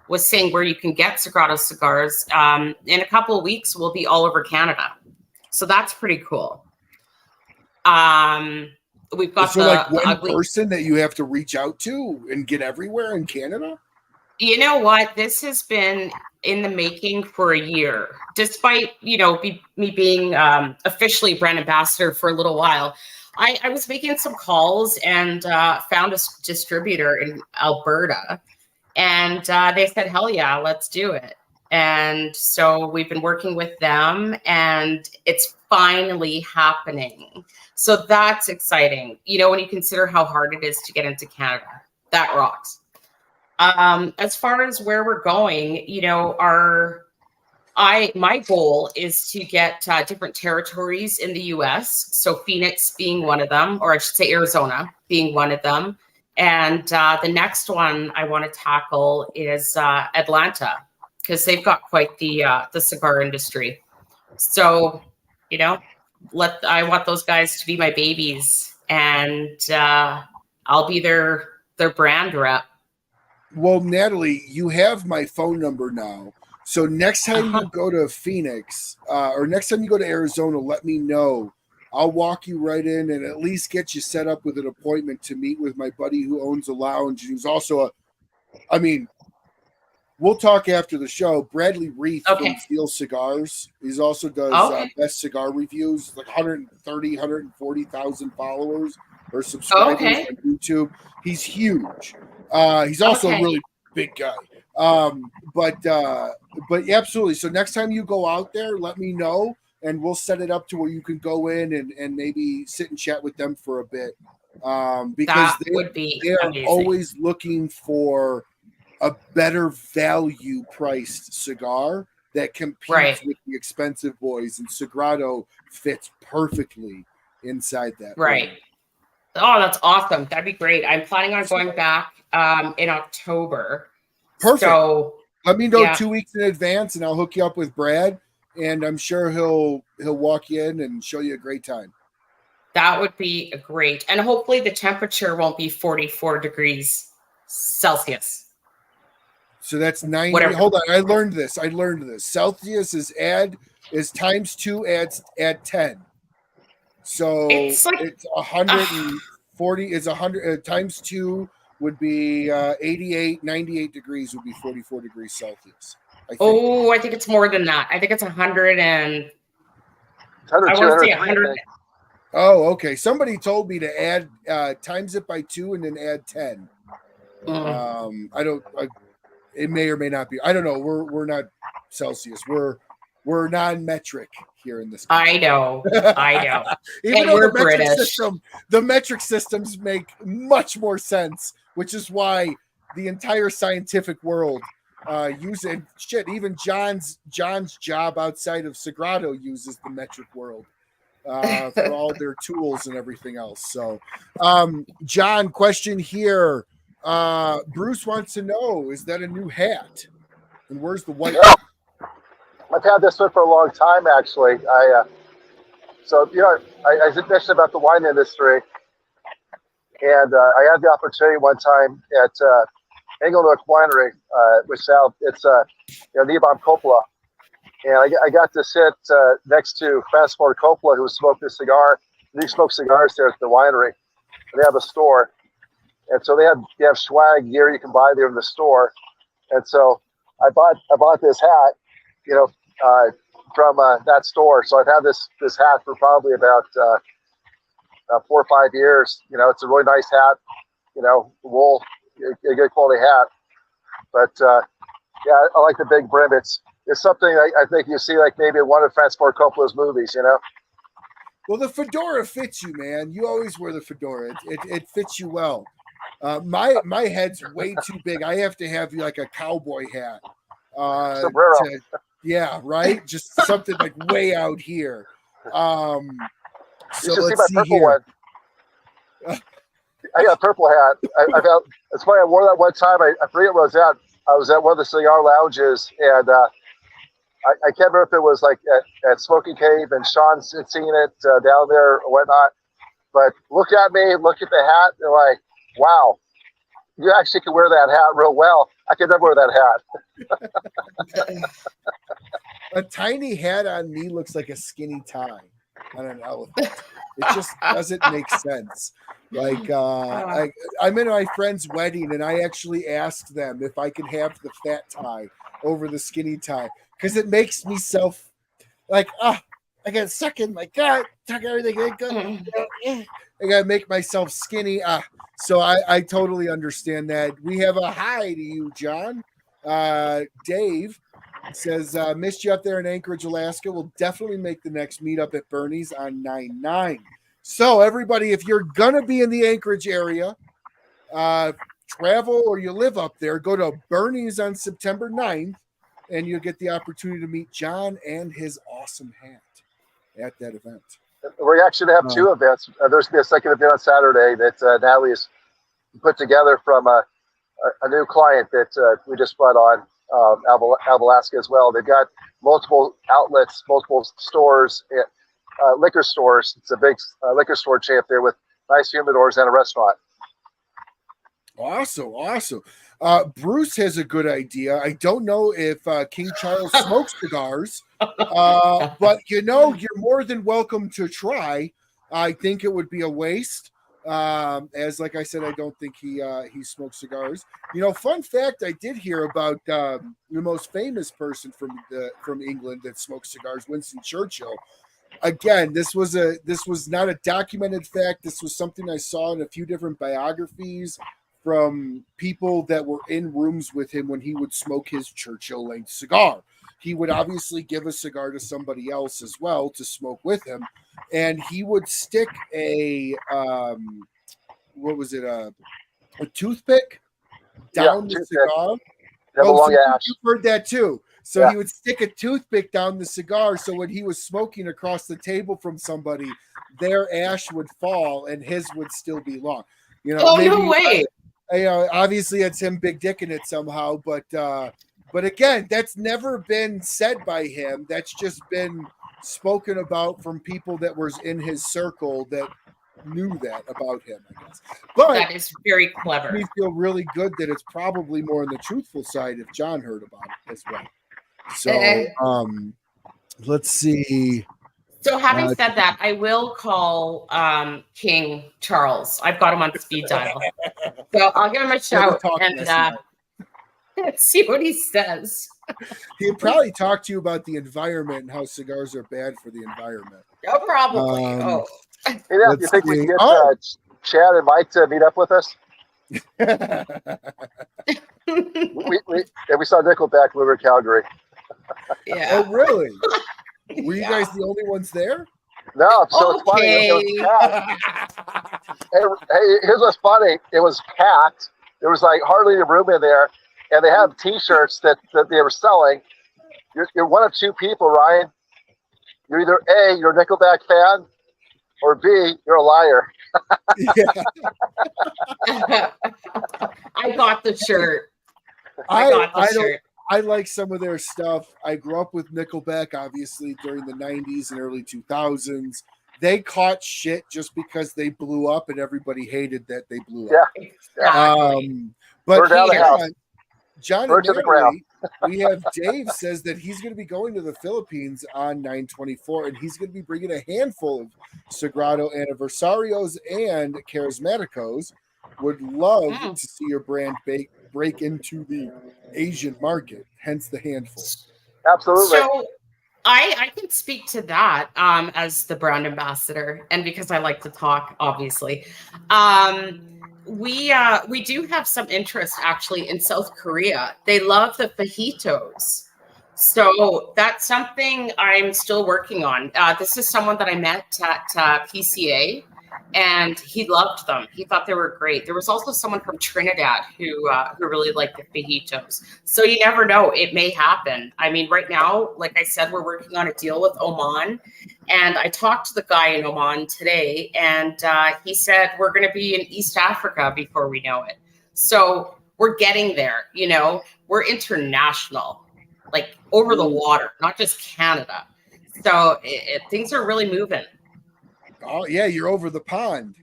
was saying where you can get Sagrado Cigars. In a couple of weeks, we'll be all over Canada. So that's pretty cool. We've got
one person that you have to reach out to and get everywhere in Canada.
You know what? This has been in the making for a year, despite me being officially brand ambassador for a little while. I was making some calls and found a distributor in Alberta, and they said, "Hell yeah, let's do it." And so we've been working with them, and it's finally happening. So that's exciting. When you consider how hard it is to get into Canada, that rocks. As far as where we're going, my goal is to get different territories in the US. So Phoenix being one of them, or I should say Arizona being one of them. And the next one I want to tackle is Atlanta, because they've got quite the cigar industry. So, I want those guys to be my babies, and I'll be their brand rep.
Well, Natalie, you have my phone number now. So next time you go to Phoenix or next time you go to Arizona, let me know. I'll walk you right in and at least get you set up with an appointment to meet with my buddy who owns a lounge. Who's also we'll talk after the show. Bradley Reith
Okay.
from Steel Cigars. He also does best cigar reviews, like 130, 140,000 followers or subscribers on YouTube. He's huge. He's also a really big guy. But absolutely. So next time you go out there, let me know, and we'll set it up to where you can go in and maybe sit and chat with them for a bit. Because they are
amazing.
always looking for a better value priced cigar that competes with the expensive boys, and Sagrado fits perfectly inside that.
Right. Range. Oh, that's awesome. That'd be great. I'm planning on going back in October.
Perfect.
So
let me know 2 weeks in advance, and I'll hook you up with Brad, and I'm sure he'll walk you in and show you a great time.
That would be great. And hopefully the temperature won't be 44 degrees Celsius.
So that's 90. Whatever. Hold on. I learned this. Celsius is times 2 add 10. So it's 140 is 100 times 2 would be 88, 98 degrees would be 44 degrees Celsius. I
think it's more than that. I think it's 100 and I want to say 100.
Oh, okay. Somebody told me to add times it by 2 and then add 10. It may or may not be. I don't know. We're not Celsius. We're non-metric here in this country.
I know.
Even though the metric systems make much more sense, which is why the entire scientific world uses shit. Even John's job outside of Sagrado uses the metric world for all their tools and everything else. So, John, question here. Bruce wants to know, is that a new hat? And where's the white?
Yeah. I've had this one for a long time, actually. I mentioned about the wine industry, and I had the opportunity one time at Engelnook Winery, which now it's Neebom Coppola, and I got to sit next to Francois Coppola, who smoked this cigar. He smoked cigars there at the winery. And they have a store, and so they have swag gear you can buy there in the store, and so I bought this hat, from that store. So I've had this hat for probably about 4 or 5 years. It's a really nice hat, wool, a good quality hat. But I like the big brim. It's something I think you see like maybe in one of Francis Ford Coppola's movies,
Well, the fedora fits you, man. You always wear the fedora. It fits you well. My head's way too big. I have to have like a cowboy hat.
Sombrero.
Yeah, right. Just something like way out here. So
let's see my purple one. I got a purple hat. That's why I wore that one time. I forget where I was at. I was at one of the cigar lounges, and I can't remember if it was like at Smoky Cave, and Sean's had seen it down there or whatnot. But look at me, look at the hat, and like, wow, you actually can wear that hat real well. I could never wear that hat.
A tiny hat on me looks like a skinny tie on an elephant. It just doesn't make sense. Like I'm in my friend's wedding, and I actually asked them if I could have the fat tie over the skinny tie because it makes me like I got stuck in my gut, tuck everything in. I gotta make myself skinny. So I totally understand that. We have a hi to you, John. Dave says, missed you up there in Anchorage, Alaska. We'll definitely make the next meetup at Bernie's on 9/9. So everybody, if you're going to be in the Anchorage area, travel or you live up there, go to Bernie's on September 9th, and you'll get the opportunity to meet John and his awesome hat at that event.
We're actually going to have 2 events. There's going to be a second event on Saturday that Natalie has put together from a new client that we just brought on, Alaska as well. They've got multiple outlets, multiple stores, liquor stores. It's a big liquor store chain up there with nice humidors and a restaurant.
Awesome. Bruce has a good idea. I don't know if King Charles smokes cigars, but you're more than welcome to try. I think it would be a waste. As like I said, I don't think he smokes cigars. Fun fact, I did hear about the most famous person from England that smokes cigars, Winston Churchill. Again, this was not a documented fact. This was something I saw in a few different biographies from people that were in rooms with him when he would smoke his Churchill length cigar. He would obviously give a cigar to somebody else as well to smoke with him, and he would stick a what was it, a toothpick down the
toothpick.
cigar.
Have a long ash.
You've heard that too. So
Yeah.
he would stick a toothpick down the cigar, so when he was smoking across the table from somebody, their ash would fall and his would still be long.
Oh, no way.
Obviously it's him big dicking it somehow, but again, that's never been said by him. That's just been spoken about from people that was in his circle that knew that about him, I guess. But
that is very clever.
We feel really good that it's probably more on the truthful side if John heard about it as well. So let's see.
So having said that, I will call King Charles. I've got him on speed dial. So I'll give him a shout and see what he says.
He'll probably talk to you about the environment and how cigars are bad for the environment.
No, probably.
Hey, now, you think we can get Chad and Mike to meet up with us? we saw Nickelback when we were in Calgary.
Yeah.
Oh, really? Were you guys the only ones there?
No, so it's funny. It was packed. Hey, here's what's funny. It was packed. There was like hardly a room in there, and they had T-shirts that they were selling. You're one of two people, Ryan. You're either A, you're a Nickelback fan, or B, you're a liar.
I got the shirt. I got the shirt.
I like some of their stuff. I grew up with Nickelback, obviously, during the 90s and early 2000s. They caught shit just because they blew up, and everybody hated that they blew up. But John and Natalie, we have Dave says that he's going to be going to the Philippines on 9/24, and he's going to be bringing a handful of Sagrado Aniversarios and Charismaticos. Would love to see your brand break into the Asian market, hence the handful.
Absolutely.
So I can speak to that as the brand ambassador, and because I like to talk, obviously. We do have some interest actually in South Korea. They love the fajitos. So that's something I'm still working on. This is someone that I met at PCA, and he loved them. He thought they were great. There was also someone from Trinidad who really liked the fajitos. So you never know. It may happen. I mean, right now, like I said, we're working on a deal with Oman. And I talked to the guy in Oman today, and he said we're going to be in East Africa before we know it. So we're getting there. We're international, like over the water, not just Canada. So things are really moving.
Oh, yeah, you're over the pond.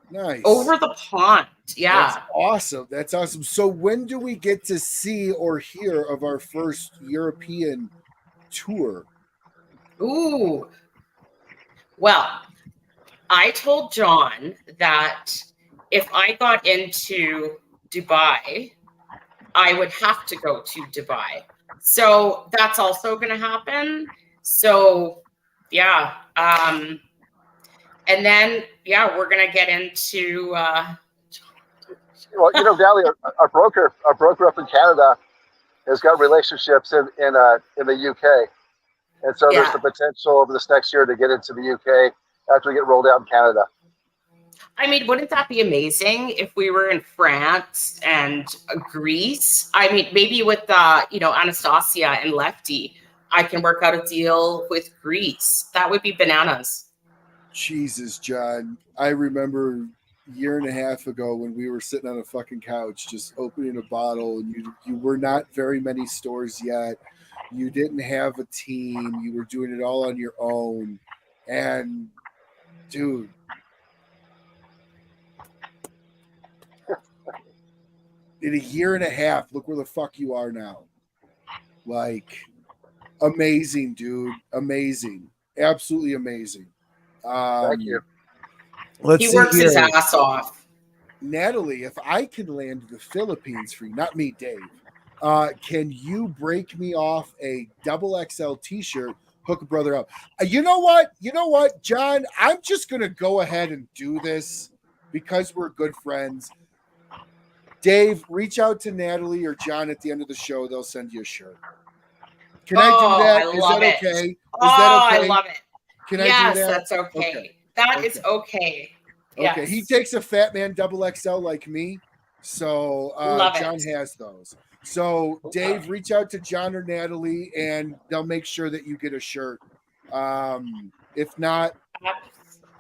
Nice.
Over the pond. Yeah.
That's awesome. So when do we get to see or hear of our first European tour?
Ooh. Well, I told John that if I got into Dubai, I would have to go to Dubai. So that's also going to happen. So, yeah. And then, we're going to get into...
Well, Natalie, our broker up in Canada has got relationships in the UK. And so there's the potential over this next year to get into the UK after we get rolled out in Canada.
I mean, wouldn't that be amazing if we were in France and Greece? I mean, maybe with, Anastasia and Lefty, I can work out a deal with Greece. That would be bananas.
Jesus, John. I remember a year and a half ago when we were sitting on a fucking couch just opening a bottle, and you were not very many stores yet. You didn't have a team. You were doing it all on your own. And, dude, in a year and a half, look where the fuck you are now. Like, amazing, dude. Amazing. Absolutely amazing.
Thank you.
Let's
He
see
works his
here.
ass off.
Natalie, if I can land the Philippines for you, not me, Dave, can you break me off a double XL t-shirt, hook a brother up? You know what, John, I'm just gonna go ahead and do this because we're good friends. Dave, reach out to Natalie or John at the end of the show. They'll send you a shirt. Can I do that?
I
Is
love
that
it.
okay? Is
Oh,
that okay?
I love it.
Can
Yes,
I do that?
that's okay.
Okay.
That is okay.
Okay,
Yes.
he takes a fat man double XL like me, so
Love
John
it.
has those. So Dave, reach out to John or Natalie, and they'll make sure that you get a shirt. If not,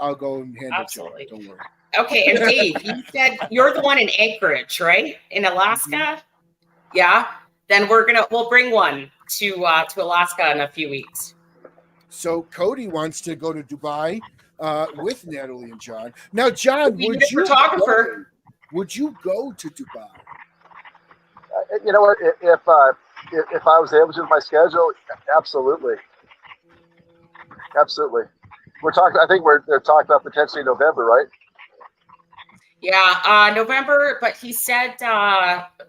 I'll go and handle
Absolutely.
it. Don't worry.
Okay, and Dave, you said you're the one in Anchorage, right? In Alaska?
Mm-hmm.
Yeah. Then we'll bring one to Alaska in a few weeks.
So Cody wants to go to Dubai with Natalie and John. Now, John, would you go to Dubai?
You know what? If I was able to with my schedule, absolutely. We're talking. I think they're talking about potentially November, right?
Yeah, November, but he said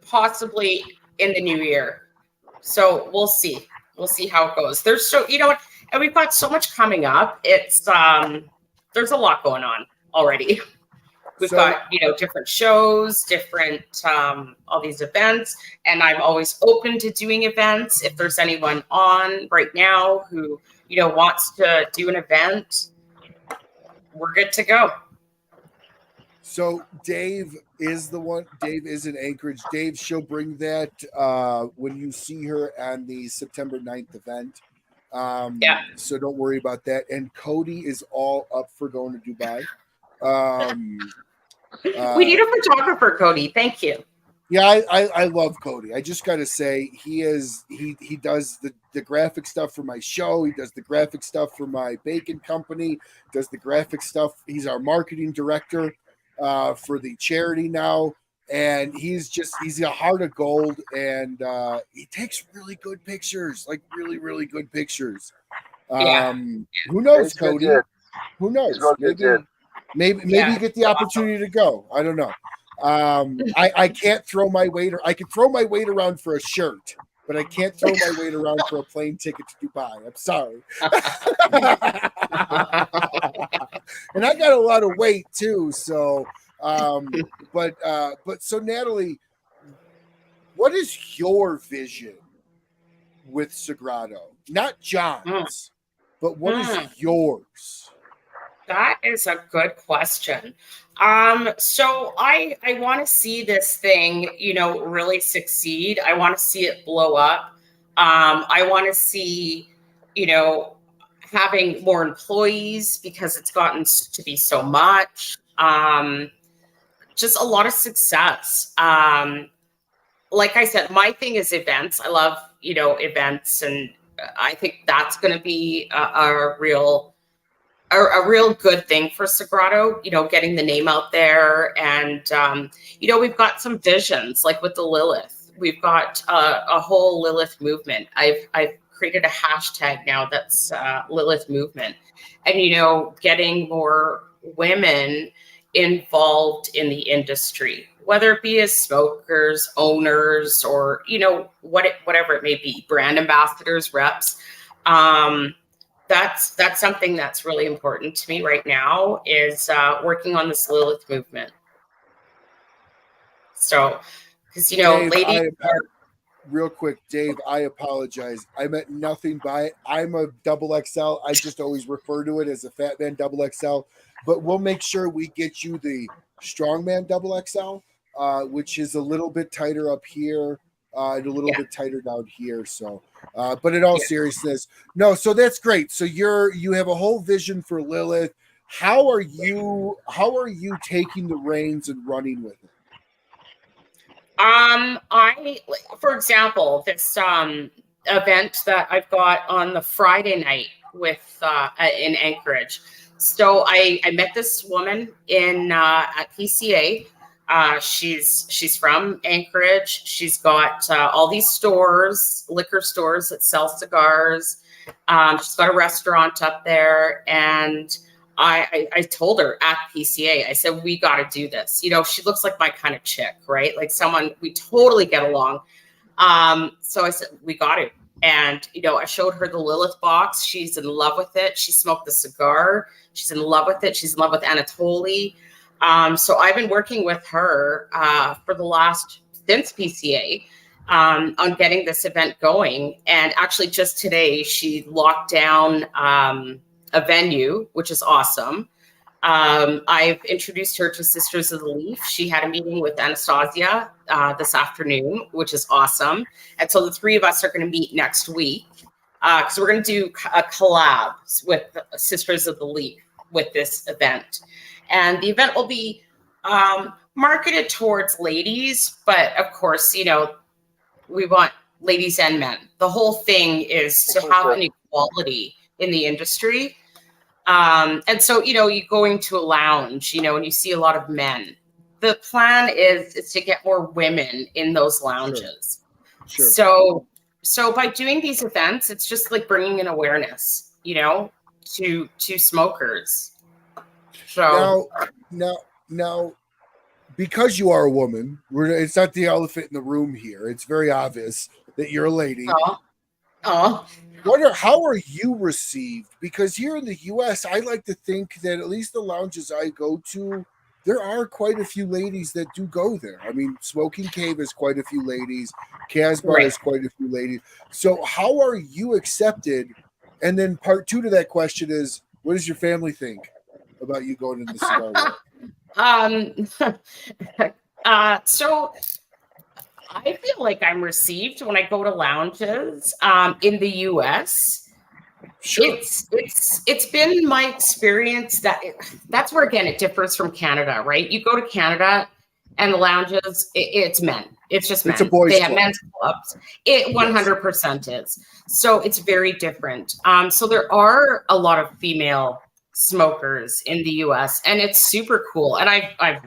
possibly in the new year. So we'll see. We'll see how it goes. There's so and we've got so much coming up. It's there's a lot going on already. We've got different shows, different all these events, and I'm always open to doing events. If there's anyone on right now who wants to do an event, we're good to go.
So Dave is the one. Dave is in Anchorage. Dave, she'll bring that when you see her on the September 9th event.
Yeah.
So don't worry about that. And Cody is all up for going to Dubai.
We need a photographer, Cody. Thank you.
Yeah, I love Cody. I just got to say he does the graphic stuff for my show. He does the graphic stuff for my bacon company, does the graphic stuff. He's our marketing director for the charity now. And he's a heart of gold, and he takes really good pictures, like really, really good pictures. Who knows, Cody? Who knows? Maybe you get the opportunity to go. I don't know. I can't throw my weight. I can throw my weight around for a shirt, but I can't throw my weight around for a plane ticket to Dubai. I'm sorry. And I got a lot of weight too. So, but so Natalie, what is your vision with Sagrado? Not John's, but what is yours?
That is a good question. So I want to see this thing, really succeed. I want to see it blow up. I want to see, having more employees because it's gotten to be so much. Just a lot of success. Like I said, my thing is events. I love, events, and I think that's going to be a real good thing for Sagrado, getting the name out there. And, we've got some visions, like with the Lilith. We've got a whole Lilith movement. I've created a hashtag now that's Lilith movement. And, getting more women involved in the industry, whether it be as smokers, owners, or, whatever it may be, brand ambassadors, reps. That's something that's really important to me right now is working on this Lilith movement. So, because
Dave,
ladies
real quick, Dave, I apologize. I meant nothing by it. I'm a double XL. I just always refer to it as a fat man double XL. But we'll make sure we get you the strongman double XL, which is a little bit tighter up here and a little bit tighter down here. So. But in all seriousness, no. So that's great. So you have a whole vision for Lilith. How are you taking the reins and running with it?
For example, this event that I've got on the Friday night with in Anchorage. So I met this woman at PCA. She's from Anchorage. She's got all these stores, liquor stores that sell cigars. She's got a restaurant up there, and I told her at PCA, I said, we got to do this. You know, she looks like my kind of chick, right? Like someone we totally get along. So I said, we got it. And, you know, I showed her the Lilith box. She's in love with it. She smoked the cigar. She's in love with it. She's in love with Natalie. So I've been working with her for the last, since PCA, on getting this event going. And actually just today, she locked down a venue, which is awesome. I've introduced her to Sisters of the Leaf. She had a meeting with Anastasia this afternoon, which is awesome. And so the three of us are going to meet next week because we're going to do a collab with Sisters of the Leaf with this event. And the event will be marketed towards ladies, but of course, you know, we want ladies and men. The whole thing is to have an equality in the industry. And so, you know, you go into a lounge, you know, and you see a lot of men. The plan is to get more women in those lounges. Sure. So by doing these events, it's just like bringing an awareness, you know, to smokers. So
now, because you are a woman, it's not the elephant in the room here. It's very obvious that you're a lady.
Oh.
How are you received? Because here in the U.S., I like to think that at least the lounges I go to, there are quite a few ladies that do go there. I mean, Smoking Cave has quite a few ladies. Casbar has quite a few ladies. So how are you accepted? And then part two to that question is, what does your family think about you going into the cigar world?
So I feel like I'm received when I go to lounges in the US.
Sure.
It's been my experience that's where, again, it differs from Canada, right? You go to Canada and the lounges, it's men. It's just men.
It's a boys'
They have
club.
men's clubs. It 100% is. So it's very different. So there are a lot of female smokers in the US, and it's super cool. And I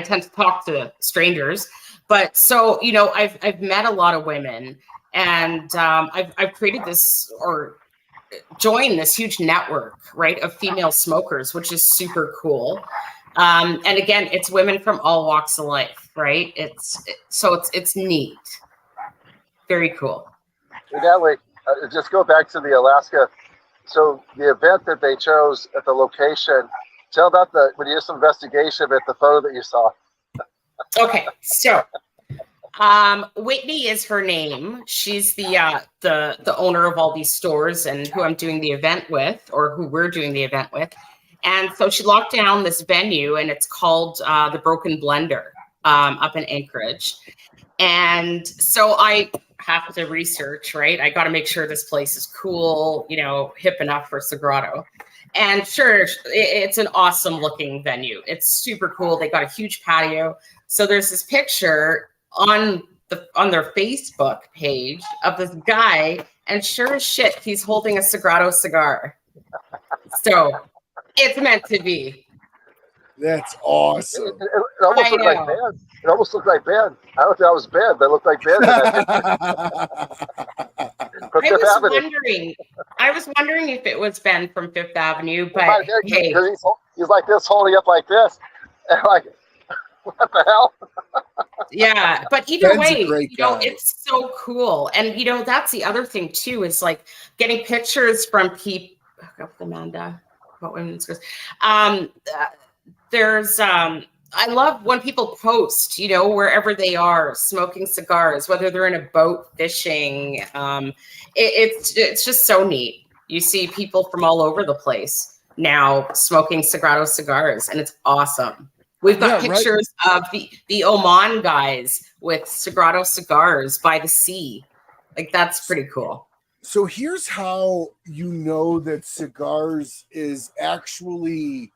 tend to talk to strangers. But so, you know, I've met a lot of women, and I've created this or joined this huge network, right, of female smokers, which is super cool. And again, it's women from all walks of life, right? It's neat, very cool.
Natalie, just go back to the Alaska. So the event that they chose at the location. Tell about when you did some investigation at the photo that you saw.
Okay, so Whitney is her name. She's the owner of all these stores and who I'm doing the event with, or who we're doing the event with. And so she locked down this venue, and it's called the Broken Blender up in Anchorage. And so I have to research, right? I got to make sure this place is cool, you know, hip enough for Sagrado. And sure, it's an awesome looking venue. It's super cool. They got a huge patio. So there's this picture on their Facebook page of this guy, and sure as shit, he's holding a Sagrado cigar. So it's meant to be.
That's awesome.
It almost looked like Ben. It almost looked like Ben. I don't know if that was Ben, but it looked like Ben.
I was wondering if it was Ben from Fifth Avenue, but hey,
he's like this, holding up like this, and like, what the hell?
Yeah, but either
Ben's
way,
you know,
it's so cool, and you know that's the other thing too is like getting pictures from people. Amanda, what women's goes? There's I love when people post, you know, wherever they are smoking cigars, whether they're in a boat fishing. It's just so neat. You see people from all over the place now smoking Sagrado cigars, and it's awesome. We've got pictures of the Oman guys with Sagrado cigars by the sea. Like, that's pretty cool.
So here's how you know that cigars is actually,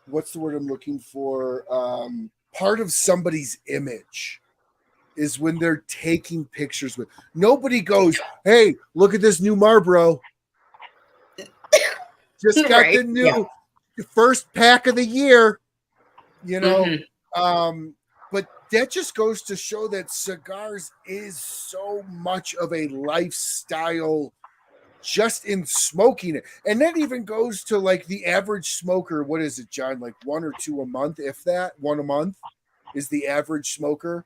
what's the word I'm looking for? Part of somebody's image is when they're taking pictures with. Nobody goes, hey, look at this new Marlboro. Just got the new first pack of the year, you know. But that just goes to show that cigars is so much of a lifestyle just in smoking it. And that even goes to like the average smoker. What is it, John? Like 1 or 2 a month, if that. 1 a month is the average smoker.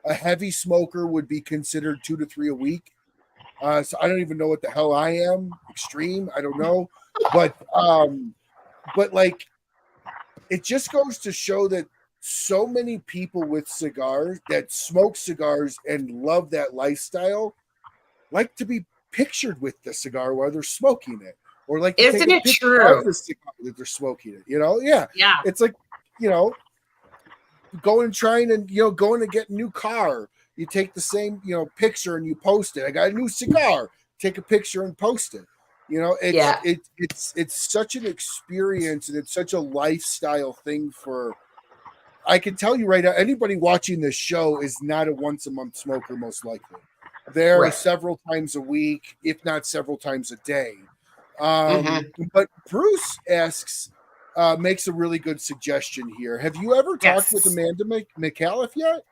A heavy smoker would be considered 2 to 3 a week. So I don't even know what the hell I am. Extreme, I don't know. But like, it just goes to show that so many people with cigars that smoke cigars and love that lifestyle like to be pictured with the cigar while they're smoking it, or like
Isn't it true?
Of the cigar that they're smoking it, yeah. It's like, going to get a new car, you take the same picture and you post it. I got a new cigar, take a picture and post it. It's such an experience, and it's such a lifestyle thing. For I can tell you right now, anybody watching this show is not a once a month smoker, most likely. They're several times a week, if not several times a day. But Bruce makes a really good suggestion here. Have you ever talked with Amanda Micallef yet?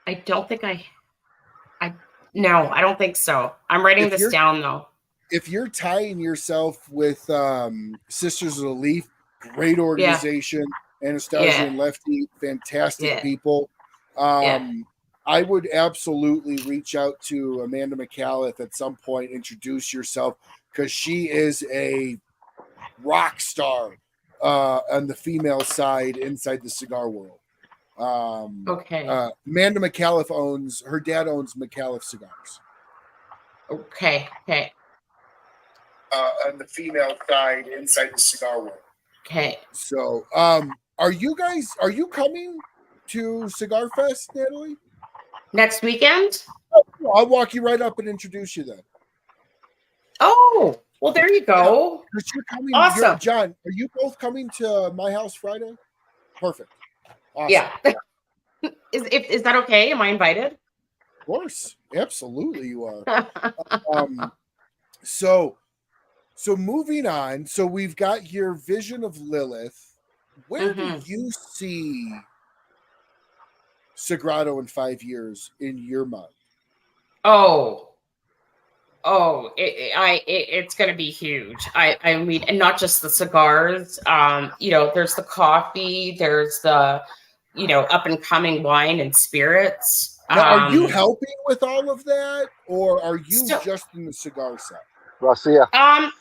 I don't think no, I don't think so. I'm writing this down though.
If you're tying yourself with Sisters of the Leaf, great organization, Anastasia and Lefty, fantastic people. I would absolutely reach out to Amanda Micallef at some point, introduce yourself, because she is a rock star on the female side inside the cigar world. Amanda Micallef her dad owns Micallef Cigars.
Okay.
On the female side inside the cigar world.
Okay.
So, are you coming to Cigar Fest, Natalie?
Next weekend?
I'll walk you right up and introduce you then.
Oh, well, there you go.
You're coming,
awesome.
John, are you both coming to my house Friday? Perfect. Awesome.
Yeah. Is that okay? Am I invited?
Of course. Absolutely you are. So moving on. So we've got your vision of Lilith. Where do you see Sagrado in 5 years in your mind?
It's going to be huge. I mean, and not just the cigars. There's the coffee. There's the, up and coming wine and spirits.
Now, are you helping with all of that, or are you just in the cigar side?
ROCF.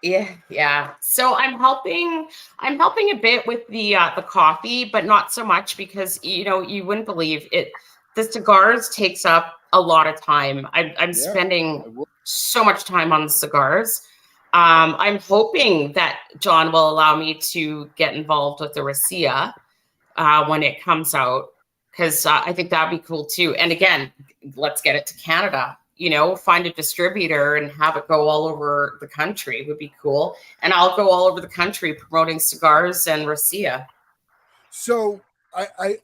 Yeah. So I'm helping a bit with the coffee, but not so much because you wouldn't believe it. The cigars takes up a lot of time. I'm spending so much time on the cigars. I'm hoping that John will allow me to get involved with the ROCF when it comes out, because I think that'd be cool too. And again, let's get it to Canada. Find a distributor and have it go all over the country would be cool. And I'll go all over the country promoting cigars and ROCF.
So I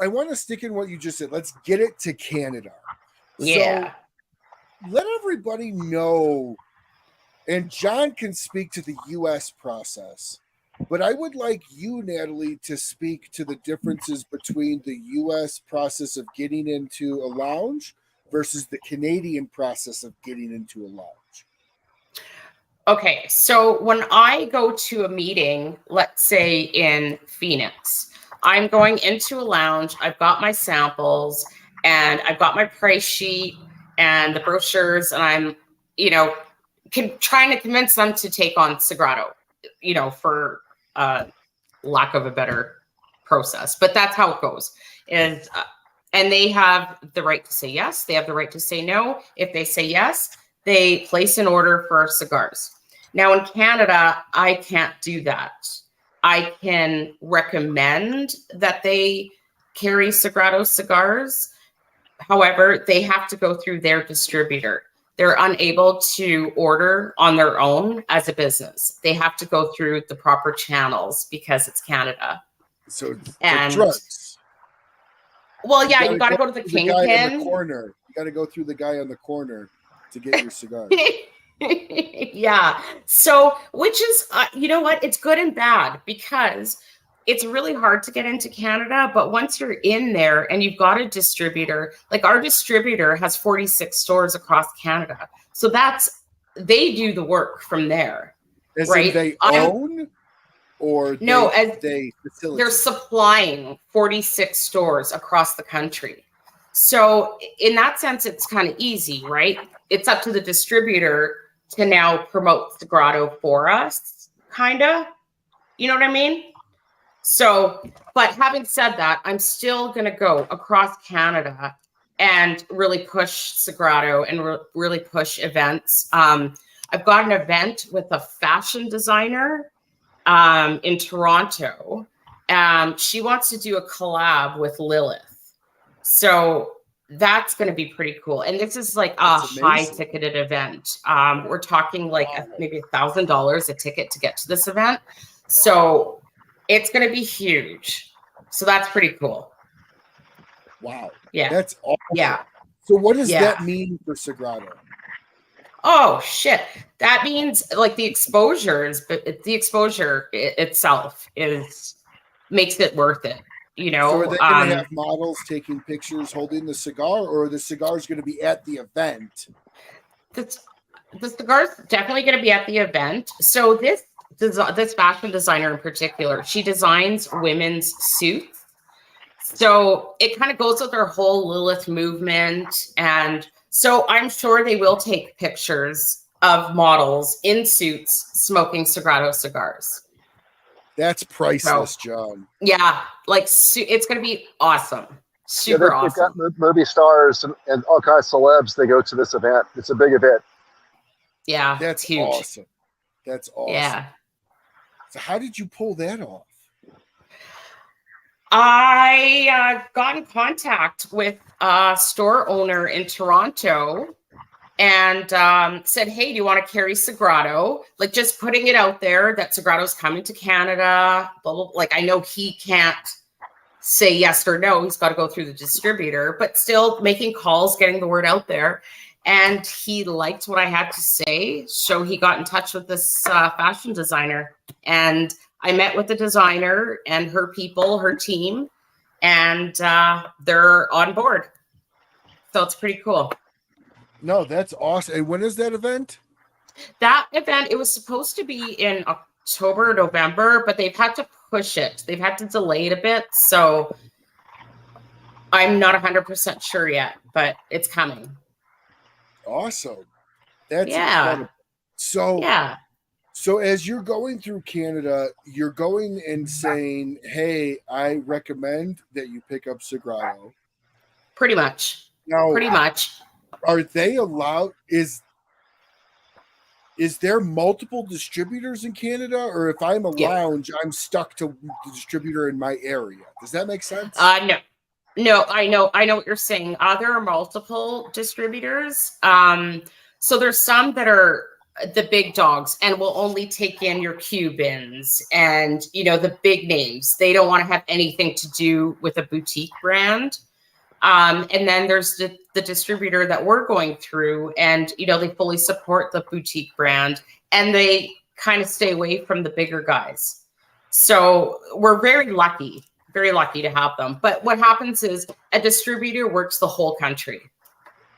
want to stick in what you just said. Let's get it to Canada.
Yeah.
So let everybody know, and John can speak to the U.S. process, but I would like you, Natalie, to speak to the differences between the U.S. process of getting into a lounge versus the Canadian process of getting into a lounge.
Okay, so when I go to a meeting, let's say in Phoenix, I'm going into a lounge, I've got my samples, and I've got my price sheet and the brochures, and I'm, trying to convince them to take on Sagrado, for lack of a better process. But that's how it goes. And they have the right to say yes. They have the right to say no. If they say yes, they place an order for cigars. Now in Canada, I can't do that. I can recommend that they carry Sagrado cigars. However, they have to go through their distributor. They're unable to order on their own as a business. They have to go through the proper channels because it's Canada.
So and drugs.
Well, yeah, you got to go to the kingpin.
You got to go through the guy on the corner to get your cigar.
Yeah. So, which is, you know what? It's good and bad, because it's really hard to get into Canada, but once you're in there and you've got a distributor, like our distributor has 46 stores across Canada. So they do the work from there.
As
right?
in they own or
no,
they facilitate?
They're supplying 46 stores across the country. So in that sense, it's kind of easy, right? It's up to the distributor to now promote Sagrado for us, kind of. You know what I mean? So, but having said that, I'm still going to go across Canada and really push Sagrado and really push events. I've got an event with a fashion designer in Toronto. She wants to do a collab with Lilith. So that's going to be pretty cool. And this is like a high ticketed event. We're talking like maybe $1,000 a ticket to get to this event. So it's going to be huge. So that's pretty cool.
Wow.
Yeah.
That's awesome.
Yeah.
So what does that mean for Sagrado?
Oh, shit. That means like the exposure itself makes it worth it. You know,
so are they going to have models taking pictures holding the cigar, or are the cigars going to be at the event?
The cigar's definitely going to be at the event. So this fashion designer in particular, she designs women's suits. So it kind of goes with her whole Lilith movement. And so I'm sure they will take pictures of models in suits smoking Sagrado cigars.
That's priceless, John.
Yeah, like it's going to be awesome. Super awesome.
They've got movie stars and all kinds of celebs. They go to this event. It's a big event.
Yeah,
that's
huge.
Awesome. That's awesome.
Yeah.
So how did you pull that off?
I got in contact with a store owner in Toronto and said, hey, do you want to carry Sagrado? Like just putting it out there that Sagrado's coming to Canada. Blah, blah, blah. Like I know he can't say yes or no. He's got to go through the distributor, but still making calls, getting the word out there. And he liked what I had to say. So he got in touch with this fashion designer. And I met with the designer and her people, her team, and they're on board. So it's pretty cool.
No, that's awesome. And when is that event?
That event, it was supposed to be in October, November, but they've had to push it. They've had to delay it a bit. So I'm not 100% sure yet, but it's coming.
Awesome. That's incredible. So as you're going through Canada, you're going and saying, hey, I recommend that you pick up Sagrado.
Pretty much.
Now,
pretty much.
Are they allowed? Is there multiple distributors in Canada? Or if I'm a lounge, I'm stuck to the distributor in my area? Does that make sense?
No, I know what you're saying. There are multiple distributors. So there's some that are the big dogs and will only take in your Cubans and, you know, the big names. They don't want to have anything to do with a boutique brand. And then there's the distributor that we're going through and, you know, they fully support the boutique brand and they kind of stay away from the bigger guys. So we're very lucky to have them. But what happens is a distributor works the whole country.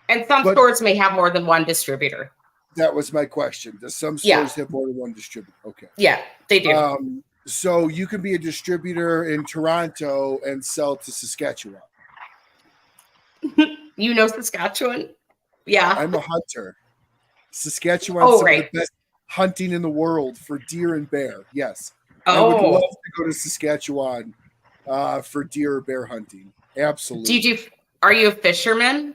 And some stores may have more than one distributor.
That was my question. Does some stores have more than one distributor? Okay.
Yeah, they do.
So you can be a distributor in Toronto and sell to Saskatchewan.
You know Saskatchewan? Yeah.
I'm a hunter. Saskatchewan's some of the best hunting in the world for deer and bear. Yes. I would love to go to Saskatchewan for deer or bear hunting. Absolutely.
Are you a fisherman?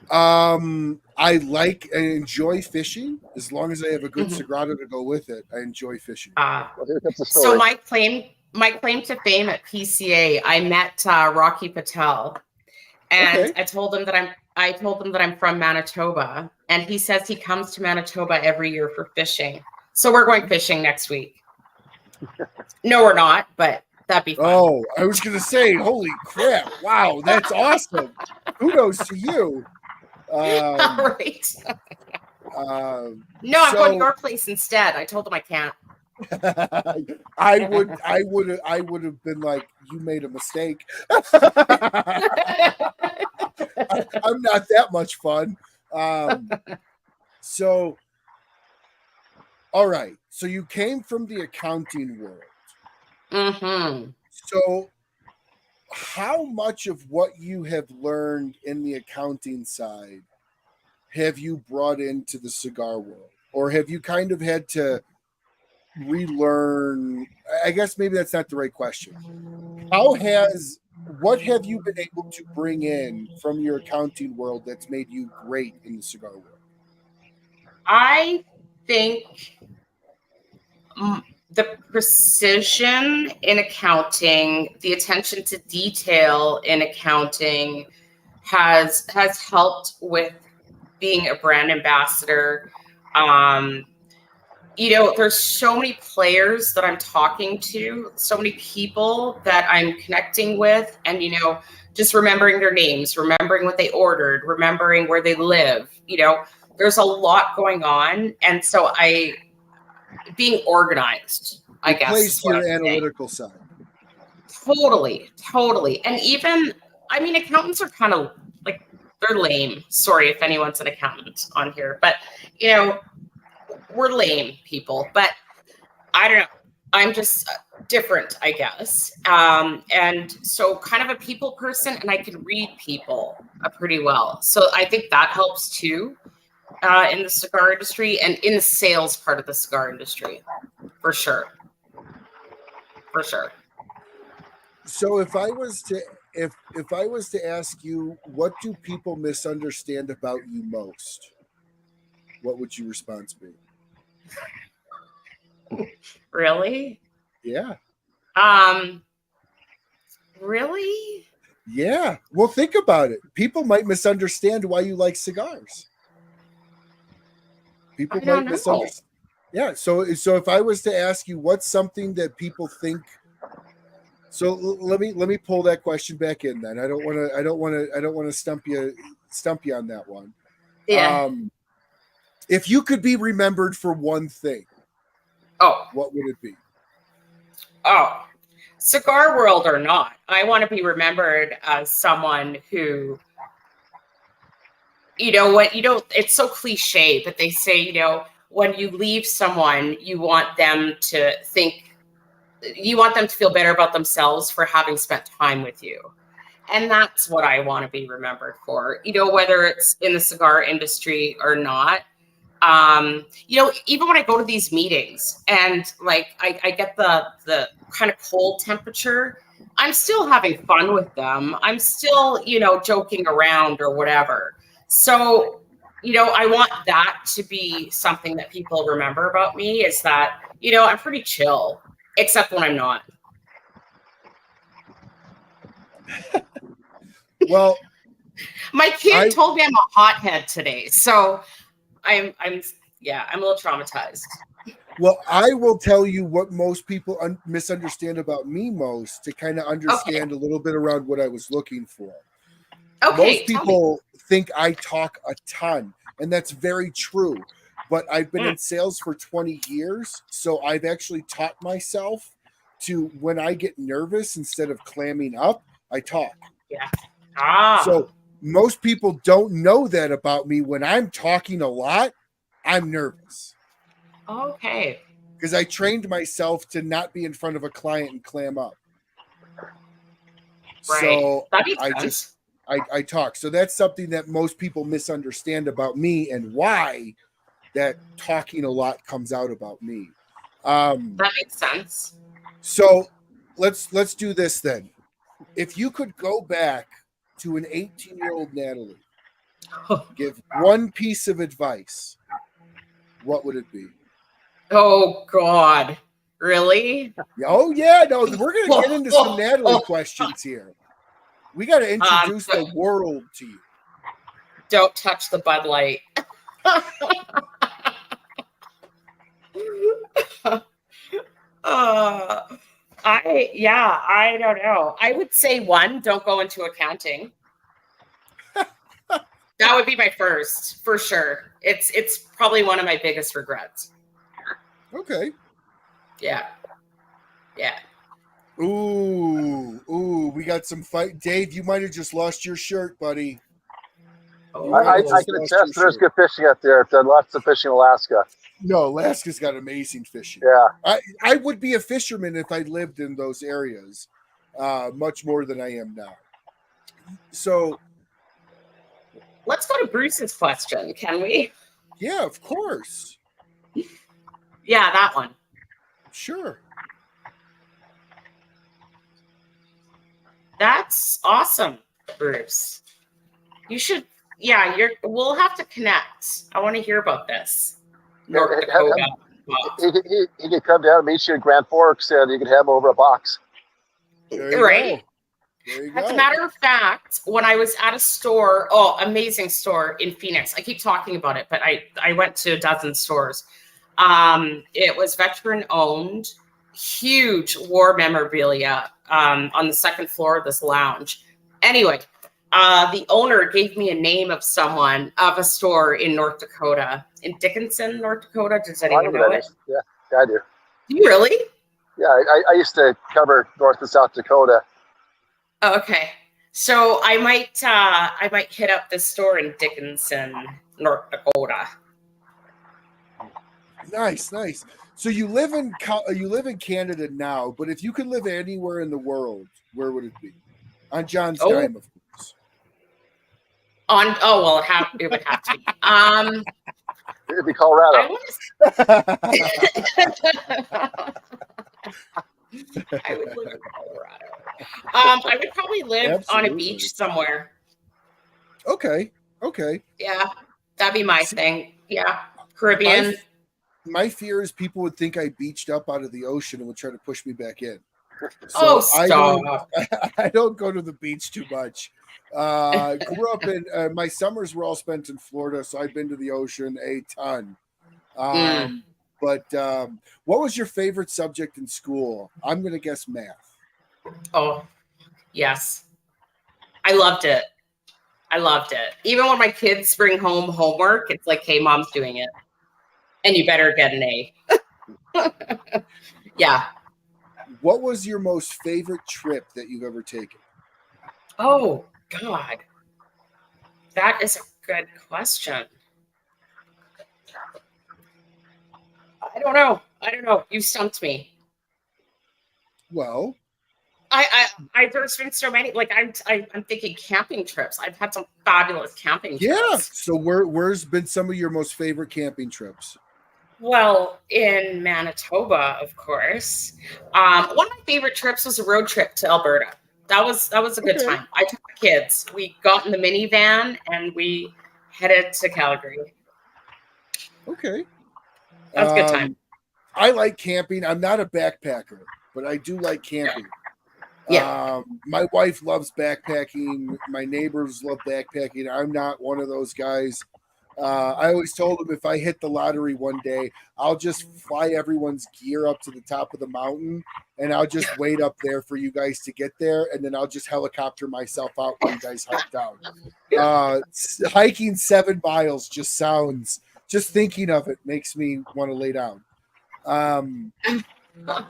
I like and enjoy fishing as long as I have a good Sagrado to go with it. I enjoy fishing.
So my claim to fame at PCA, I met Rocky Patel, and I told him that I'm from Manitoba, and he says he comes to Manitoba every year for fishing. So we're going fishing next week. No, we're not, but that'd be fun.
Oh, I was gonna say, holy crap! Wow, that's awesome. Kudos to you.
Right. No, I'm going to your place instead. I told him I can't.
I would have been like, you made a mistake. I'm not that much fun. So, all right. So you came from the accounting world.
Mm-hmm.
So how much of what you have learned in the accounting side have you brought into the cigar world? Or have you kind of had to relearn? I guess maybe that's not the right question. What have you been able to bring in from your accounting world that's made you great in the cigar world?
I think the precision in accounting, the attention to detail in accounting has helped with being a brand ambassador. There's so many players that I'm talking to, so many people that I'm connecting with, and just remembering their names, remembering what they ordered, remembering where they live. There's a lot going on, and so being organized, I guess.
Replace your analytical side.
Totally. And even, accountants are kind of like, they're lame. Sorry if anyone's an accountant on here, but we're lame people, but I don't know. I'm just different, I guess. And so kind of a people person, and I can read people pretty well. So I think that helps too in the cigar industry and in the sales part of the cigar industry, for sure.
So if I was to ask you, what do people misunderstand about you most? What would your response be?
Really?
Yeah.
Really?
Yeah. Well, think about it. People might misunderstand why you like cigars. People might misunderstand. Yeah. So if I was to ask you, what's something that people think? So let me pull that question back in. Then I don't want to stump you on that one.
Yeah.
If you could be remembered for one thing, what would it be?
Cigar world or not, I want to be remembered as someone who, it's so cliche, but they say, when you leave someone, you want them to feel better about themselves for having spent time with you. And that's what I want to be remembered for, whether it's in the cigar industry or not. Even when I go to these meetings and like I get the kind of cold temperature, I'm still having fun with them. I'm still, joking around or whatever. So, I want that to be something that people remember about me, is that, I'm pretty chill, except when I'm not.
Well,
my kid told me I'm a hothead today, so I'm a little traumatized.
Well, I will tell you what most people misunderstand about me most, to kind of understand a little bit around what I was looking for. Most people think I talk a ton, and that's very true. But I've been in sales for 20 years, so I've actually taught myself to, when I get nervous, instead of clamming up, I talk.
Yeah.
So most people don't know that about me. When I'm talking a lot, I'm nervous.
Okay.
Because I trained myself to not be in front of a client and clam up.
Right.
So
that makes sense.
I talk. So that's something that most people misunderstand about me, and why that talking a lot comes out about me.
That makes sense.
So let's do this then. If you could go back to an 18-year-old Natalie, give one piece of advice, what would it be?
Oh God, really?
Oh yeah, no, we're gonna get into some Natalie questions here. We got to introduce the world to you.
Don't touch the Bud Light. I don't know. I would say one, don't go into accounting. That would be my first, for sure. It's probably one of my biggest regrets.
Okay.
Yeah.
Ooh, we got some fight. Dave, you might have just lost your shirt, buddy.
Oh.
I can attest there's good fishing out there. I've done lots of fishing in Alaska.
No, Alaska's got amazing fishing.
Yeah.
I would be a fisherman if I lived in those areas, much more than I am now. So
let's go to Bruce's question, can we?
Yeah, of course.
Yeah, that one.
Sure.
That's awesome, Bruce. You should, we'll have to connect. I want to hear about this. North Dakota.
He could come down and meet you in Grand Forks, and you could have him over a box.
Right. As a matter of fact, when I was at a store, amazing store in Phoenix. I keep talking about it, but I went to a dozen stores. It was veteran owned, huge war memorabilia on the second floor of this lounge. Anyway, the owner gave me a name of a store in North Dakota, in Dickinson, North Dakota. Does anyone know it?
Yeah, I do.
Do you really?
Yeah, I used to cover North and South Dakota.
Okay, so I might hit up this store in Dickinson, North Dakota.
Nice. So you live in Canada now, but if you could live anywhere in the world, where would it be? On John's dime, of course.
It would have to be.
It'd be Colorado.
I would live in Colorado. I would probably live on a beach somewhere.
Okay.
Yeah, that'd be my thing. Yeah, Caribbean.
My fear is people would think I beached up out of the ocean and would try to push me back in. So
stop.
I don't go to the beach too much. Grew up in my summers were all spent in Florida, so I've been to the ocean a ton. But what was your favorite subject in school? I'm going to guess math.
Oh, yes. I loved it. Even when my kids bring home homework, it's like, hey, mom's doing it. And you better get an A. Yeah.
What was your most favorite trip that you've ever taken?
Oh, God. That is a good question. I don't know. You stumped me.
Well,
there's been so many. Like I'm thinking camping trips. I've had some fabulous camping trips.
Yeah. So where's been some of your most favorite camping trips?
Well, in Manitoba, of course. One of my favorite trips was a road trip to Alberta. That was a good time. I took the kids. We got in the minivan and we headed to Calgary.
Okay.
That was a good time.
I like camping. I'm not a backpacker, but I do like camping.
Yeah.
My wife loves backpacking. My neighbors love backpacking. I'm not one of those guys. I always told them if I hit the lottery one day, I'll just fly everyone's gear up to the top of the mountain and I'll just wait up there for you guys to get there. And then I'll just helicopter myself out when you guys hike down. Hiking 7 miles just thinking of it makes me want to lay down.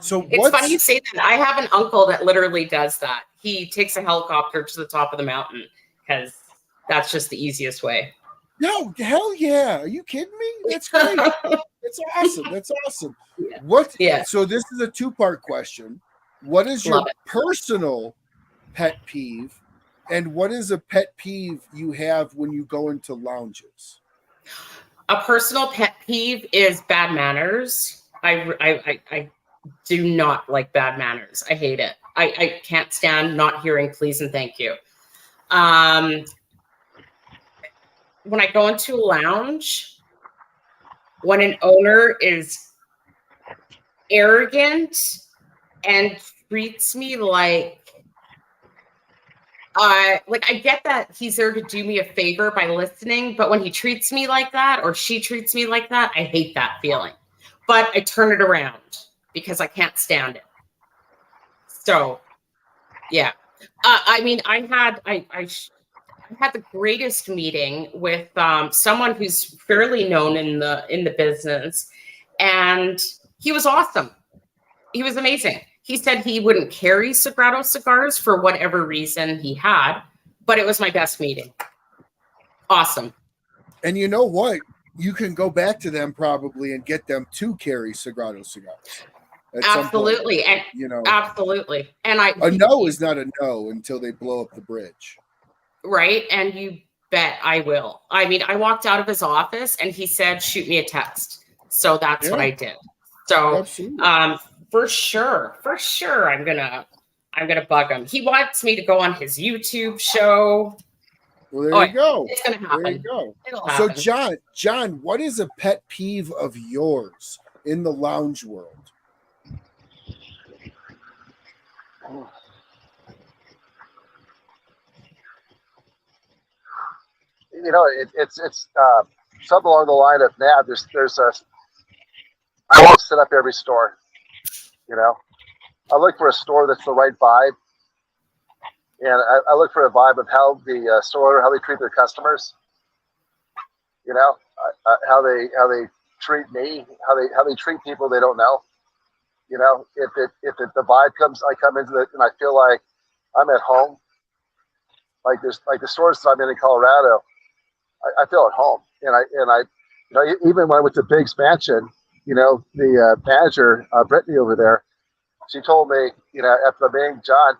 So
it's funny you say that. I have an uncle that literally does that. He takes a helicopter to the top of the mountain because that's just the easiest way.
No, hell yeah. Are you kidding me? That's great. That's awesome.
Yeah.
So this is a 2-part question. What is your personal pet peeve? And what is a pet peeve you have when you go into lounges?
A personal pet peeve is bad manners. I do not like bad manners. I hate it. I can't stand not hearing please and thank you. When I go into a lounge, when an owner is arrogant and treats me like I get that he's there to do me a favor by listening, but when he treats me like that or she treats me like that, I hate that feeling. But I turn it around because I can't stand it. So, yeah. I had the greatest meeting with someone who's fairly known in the business, and he was awesome. He was amazing. He said he wouldn't carry Sagrado Cigars for whatever reason he had, but it was my best meeting. Awesome.
And you know what? You can go back to them probably and get them to carry Sagrado Cigars.
Absolutely.
Point,
and absolutely. And
a no is not a no until they blow up the bridge.
Right. And you bet I will. I mean, I walked out of his office and he said, shoot me a text. So that's what I did. So for sure, I'm gonna bug him. He wants me to go on his YouTube show.
Well, there you go.
It's gonna happen.
There you go.
It'll happen.
So John, what is a pet peeve of yours in the lounge world?
You know, it's something along the line of I won't set up every store. You know, I look for a store that's the right vibe, and I look for a vibe of how the store owner, how they treat their customers. You know, how they treat me, how they treat people they don't know. You know, if the vibe comes, I come into it and I feel like I'm at home. Like the stores that I'm in Colorado, I feel at home, and I you know, even when I went to big expansion, you know, the manager Brittany over there, she told me, you know, after the meeting, John,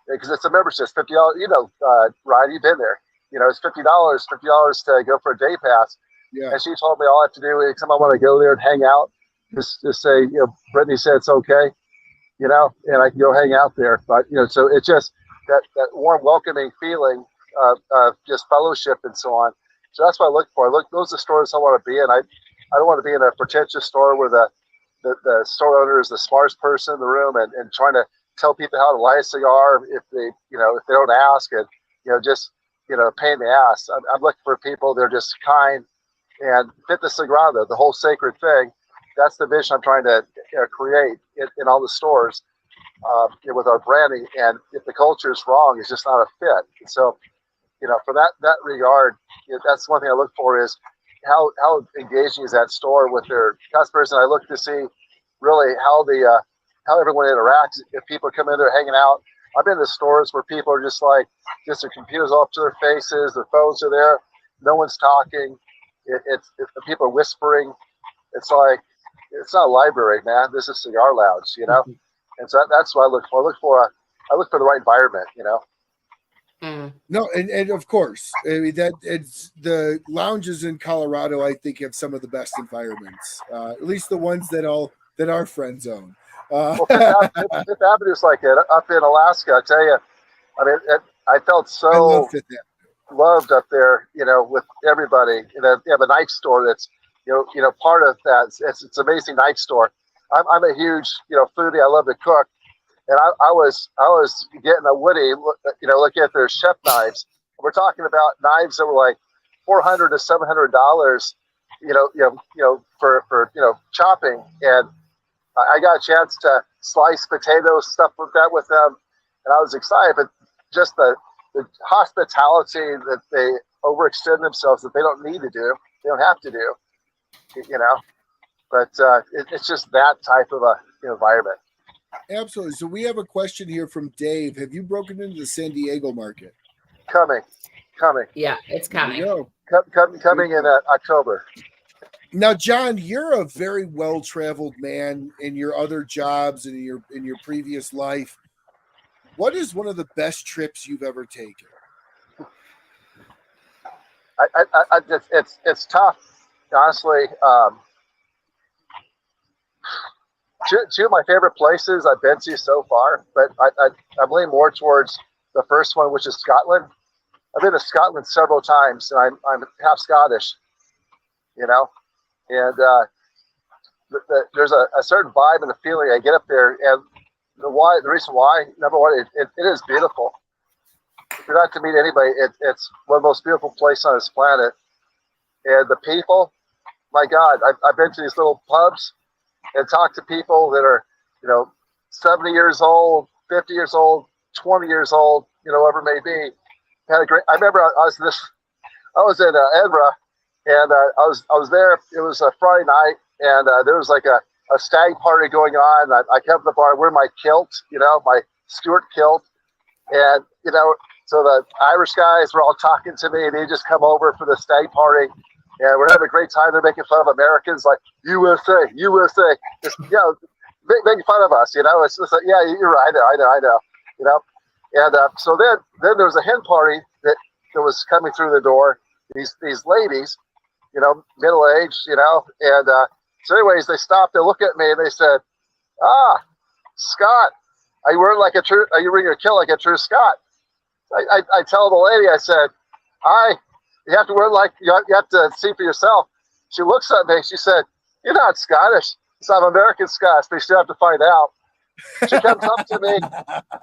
because it's a membership, $50. You know, Ryan, you've been there. You know, it's $50 to go for a day pass.
Yeah.
And she told me all I have to do is I want to go there and hang out. Just say, you know, Brittany said it's okay, you know, and I can go hang out there. But you know, so it's just that warm, welcoming feeling of just fellowship and so on. So that's what I look for. Those are the stores I want to be in. I don't want to be in a pretentious store where the store owner is the smartest person in the room and trying to tell people how to light a cigar if they don't ask, and you know, just, you know, pain in the ass. I'm looking for people that are just kind and fit the Sagrado, the whole sacred thing. That's the vision I'm trying to create in all the stores with our branding. And if the culture is wrong, it's just not a fit. And so, you know, for that regard, you know, that's one thing I look for is how engaging is that store with their customers, and I look to see really how everyone interacts. If people come in there hanging out, I've been to stores where people are just their computers off to their faces, their phones are there, no one's talking. It's people are whispering. It's like, it's not a library, man. This is cigar lounge, you know. And so that's what I look for. I look for the right environment, you know.
No, and of course, I mean that it's the lounges in Colorado. I think have some of the best environments, at least the ones that our friends own.
Well, Fifth Avenue's like it up in Alaska. I tell you, I mean, I felt so loved up there, you know, with everybody. You know, they have a night store that's, you know, part of that. It's an amazing night store. I'm a huge, you know, foodie. I love to cook. And I was getting a Woody, you know, looking at their chef knives. We're talking about knives that were like $400 to $700, you know, for you know, chopping. And I got a chance to slice potatoes, stuff like that with them, and I was excited. But just the hospitality that they overextend themselves, that they don't need to do, they don't have to do, you know. But it's just that type of a environment.
Absolutely. So we have a question here from Dave. Have you broken into the San Diego market?
Coming.
Yeah, it's coming.
Coming in October.
Now, John, you're a very well-traveled man in your other jobs and in your previous life. What is one of the best trips you've ever taken?
It's tough, honestly. Two of my favorite places I've been to so far, but I'm leaning more towards the first one, which is Scotland. I've been to Scotland several times, and I'm half Scottish, you know, and there's a certain vibe and a feeling I get up there, and the reason why, number one, it is beautiful. If you're not to meet anybody, it's one of the most beautiful places on this planet, and the people, my God, I've been to these little pubs and talk to people that are, you know, 70 years old, 50 years old, 20 years old, you know, whatever it may be. Had a great. I remember I was in Edinburgh, and I was there. It was a Friday night, and there was like a a stag party going on. I kept the bar, wear my kilt, my Stuart kilt. And, so the Irish guys were all talking to me, and they just come over for the stag party. And we're having a great time. They're making fun of Americans, like, USA, USA. Just, making fun of us, It's just like, yeah, you're right, I know. And so then there was a hen party that was coming through the door. These ladies, middle-aged, and so anyways, they stopped, they look at me, and they said, Scott, are you wearing your kilt like a true Scot? I tell the lady, I said, you have to wear you have to see for yourself. She looks at me, she said, you're not Scottish. So I'm American Scotch, but you still have to find out. She comes up to me,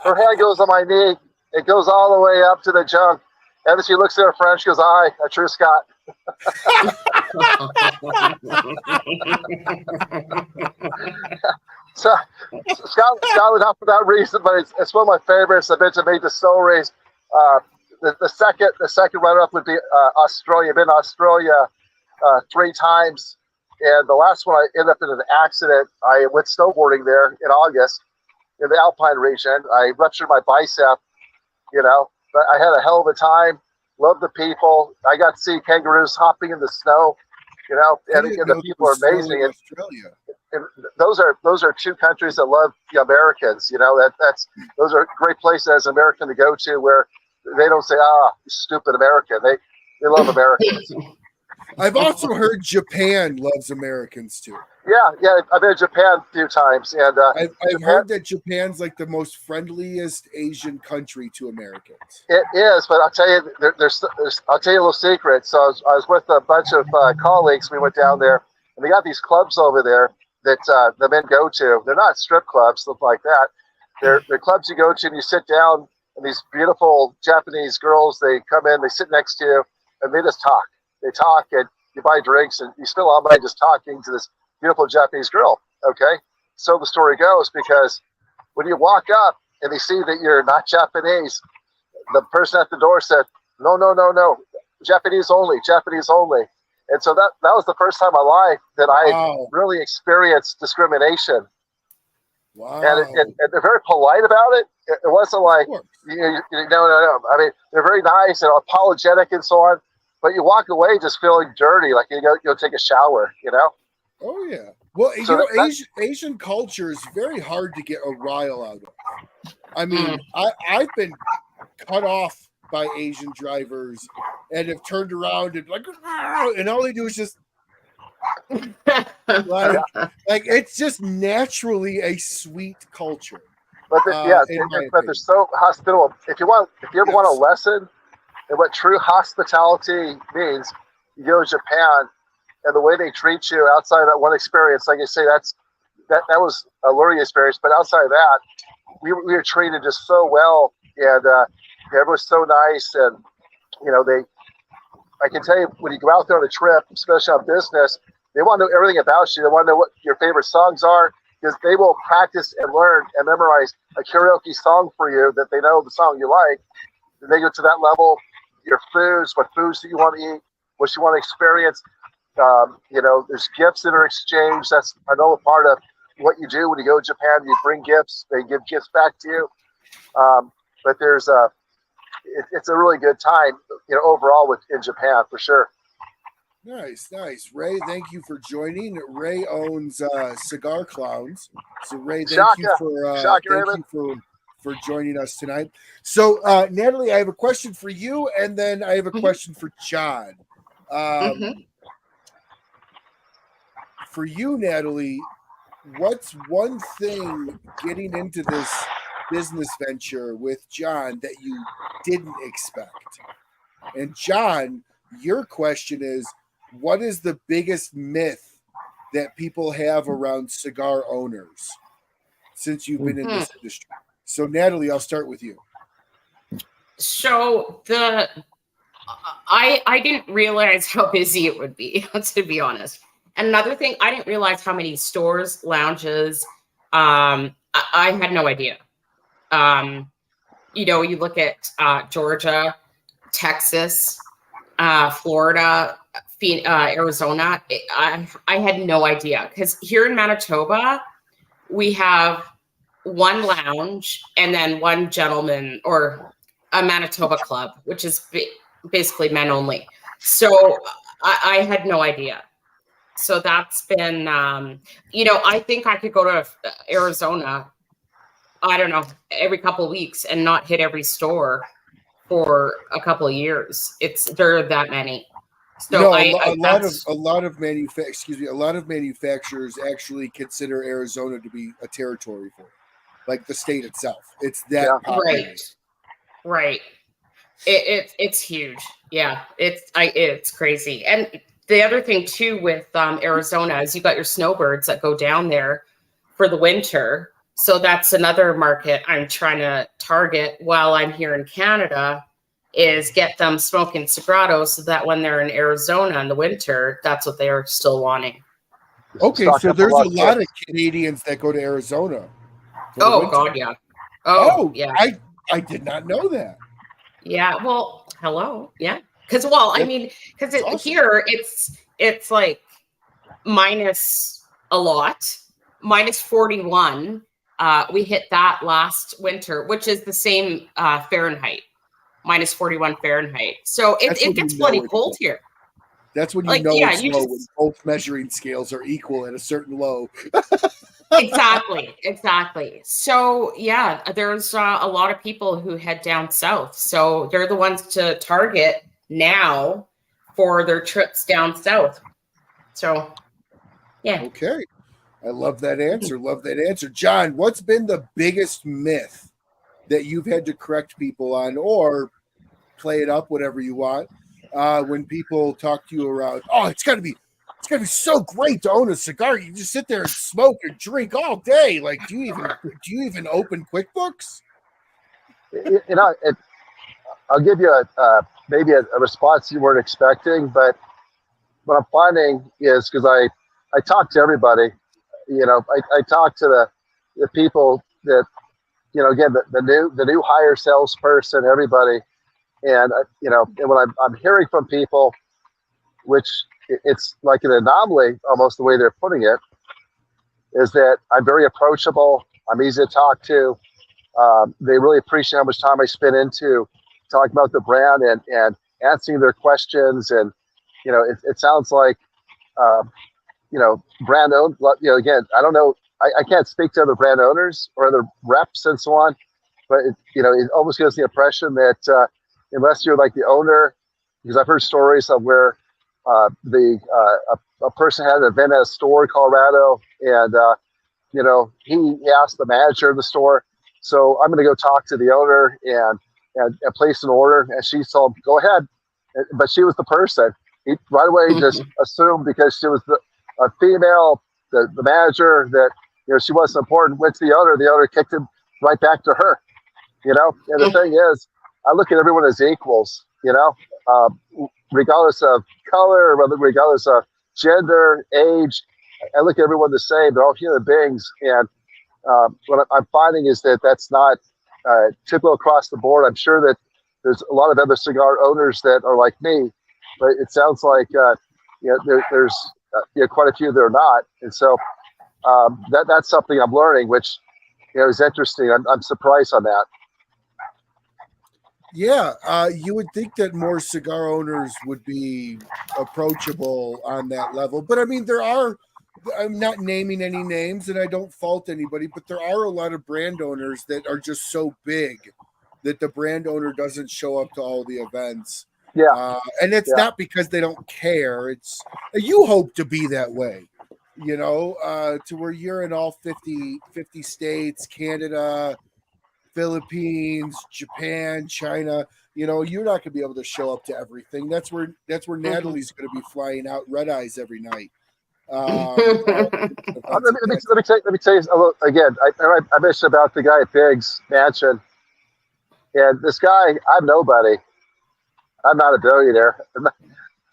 her hand goes on my knee, it goes all the way up to the junk. And then she looks at her friend, she goes, a true Scot. So Scotland, not for that reason, but it's one of my favorites. I've been to made distilleries. The second runner-up would be Australia. I've been to Australia 3 times, and the last one I ended up in an accident. I went snowboarding there in August in the Alpine region. I ruptured my bicep, but I had a hell of a time. Loved the people. I got to see kangaroos hopping in the snow, and the people are amazing.
Australia.
And those are 2 countries that love the Americans. Those are great places as an American to go to where they don't say, you stupid American. They love Americans.
I've also heard Japan loves Americans too.
Yeah. I've been to Japan a few times, and
I've heard that Japan's like the most friendliest Asian country to Americans.
It is, but I'll tell you, I'll tell you a little secret. So I was with a bunch of colleagues. We went down there, and they got these clubs over there that the men go to. They're not strip clubs, stuff like that. They're clubs you go to, and you sit down, and these beautiful Japanese girls, they come in, they sit next to you, and they just talk. They talk, and you buy drinks, and you spend all night just talking to this beautiful Japanese girl, okay? So the story goes, because when you walk up and they see that you're not Japanese, the person at the door said, no, Japanese only. And so that was the first time in my life that I really experienced discrimination.
Wow.
And they're very polite about it. It wasn't like, no. I mean, they're very nice and apologetic and so on, but you walk away just feeling dirty, like you go take a shower,
Oh yeah. Well,
So
Asian culture is very hard to get a rile out of. I mean, I've been cut off by Asian drivers and have turned around and and all they do is just like it's just naturally a sweet culture.
But they're so hospitable. If you ever want a lesson in what true hospitality means, you go to Japan. And the way they treat you outside of that one experience, like I say, that was a learning experience. But outside of that, we were treated just so well, and everyone was so nice. And I can tell you, when you go out there on a trip, especially on business, they want to know everything about you. They want to know what your favorite songs are, because they will practice and learn and memorize a karaoke song for you that they know the song you like. And they go to that level. Your foods, what foods do you want to eat, what you want to experience. There's gifts that are exchanged. That's another part of what you do when you go to Japan. You bring gifts, they give gifts back to you. But it's a really good time, overall in Japan for sure.
Nice. Ray, thank you for joining. Ray owns Cigar Clowns. So Ray, thank you for joining us tonight. So Natalie, I have a question for you, and then I have a question for John. For you, Natalie, what's one thing getting into this business venture with John that you didn't expect? And John, your question is, what is the biggest myth that people have around cigar owners since you've been in this industry? So Natalie, I'll start with you.
So I didn't realize how busy it would be, to be honest. And another thing, I didn't realize how many stores, lounges. I had no idea. You look at Georgia, Texas, Florida, Arizona, I had no idea, because here in Manitoba, we have one lounge and then one gentleman or a Manitoba club, which is basically men only. So I had no idea. So that's been, I think I could go to Arizona, I don't know, every couple of weeks and not hit every store for a couple of years. There are that many. So
no, a lot of manufacturers actually consider Arizona to be a territory for it, like the state itself. It's that popular.
Right. It's huge. Yeah, it's crazy. And the other thing too with Arizona is you got your snowbirds that go down there for the winter. So that's another market I'm trying to target while I'm here in Canada, is get them smoking Sagrado so that when they're in Arizona in the winter, that's what they are still wanting.
Okay, so there's a lot of Canadians that go to Arizona.
Oh, God, yeah. Yeah.
I did not know that.
Yeah, well, hello. Yeah. Because awesome. Here it's like minus a lot, minus 41. We hit that last winter, which is the same Fahrenheit, minus 41 Fahrenheit. So it gets bloody cold here.
That's when it's low, when both measuring scales are equal at a certain low.
Exactly. So yeah, there's a lot of people who head down south. So they're the ones to target now for their trips down south. So yeah.
Okay. I love that answer. John, what's been the biggest myth that you've had to correct people on, or play it up, whatever you want, when people talk to you around, it's gotta be so great to own a cigar. You just sit there and smoke and drink all day. Like, do you even open QuickBooks?
I'll give you maybe a response you weren't expecting, but what I'm finding is, because I talk to everybody, I talk to the people that, again, the new hire salesperson, everybody, and and when I'm hearing from people, which it's like an anomaly almost the way they're putting it, is that I'm very approachable. I'm easy to talk to. They really appreciate how much time I spend into talking about the brand and answering their questions. And, it sounds like, brand owned, again, I don't know, I can't speak to other brand owners or other reps and so on, but it almost gives the impression that unless you're like the owner, because I've heard stories of where a person had an event at a store in Colorado, and he asked the manager of the store, so I'm going to go talk to the owner and place an order, and she told him, go ahead, but she was the person. He right away just assumed, because she was a female, the manager, that she wasn't important. Went to the owner kicked him right back to her. And the thing is, I look at everyone as equals. Regardless of color, regardless of gender, age, I look at everyone the same. They're all human beings, and what I'm finding is that that's not typical across the board. I'm sure that there's a lot of other cigar owners that are like me, but it sounds like there's quite a few that are not, and so that's something I'm learning, which is interesting. I'm surprised on that.
Yeah, you would think that more cigar owners would be approachable on that level. But I mean, I'm not naming any names and I don't fault anybody, but there are a lot of brand owners that are just so big that the brand owner doesn't show up to all the events.
Yeah.
And it's not because they don't care. You hope to be that way, to where you're in all 50 states, Canada, Philippines, Japan, China. You're not going to be able to show up to everything. That's where Natalie's going to be flying out red eyes every night.
Let me tell you a little, again. I mentioned about the guy at Biggs Mansion, and this guy, I'm nobody. I'm not a billionaire.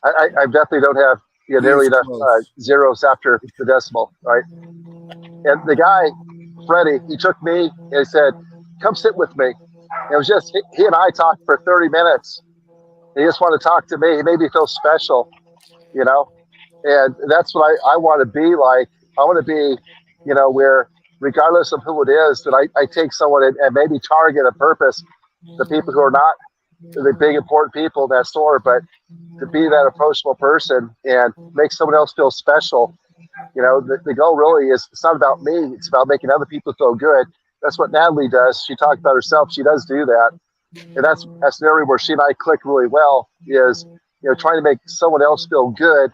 I definitely don't have nearly enough zeros after the decimal, right? And the guy, Freddie, he took me and he said, come sit with me. And it was just, he and I talked for 30 minutes. He just wanted to talk to me. He made me feel special. you know, and that's what I want to be like. I want to be, you know, where regardless of who it is, that I take someone and maybe target a purpose, the people who are not the big important people in that store, but to be that approachable person and make someone else feel special. You know, the goal really is, it's not about me, it's about making other people feel good. That's what Natalie does. She talked about herself. She does do that. And that's an area where she and I click really well, is, you know, trying to make someone else feel good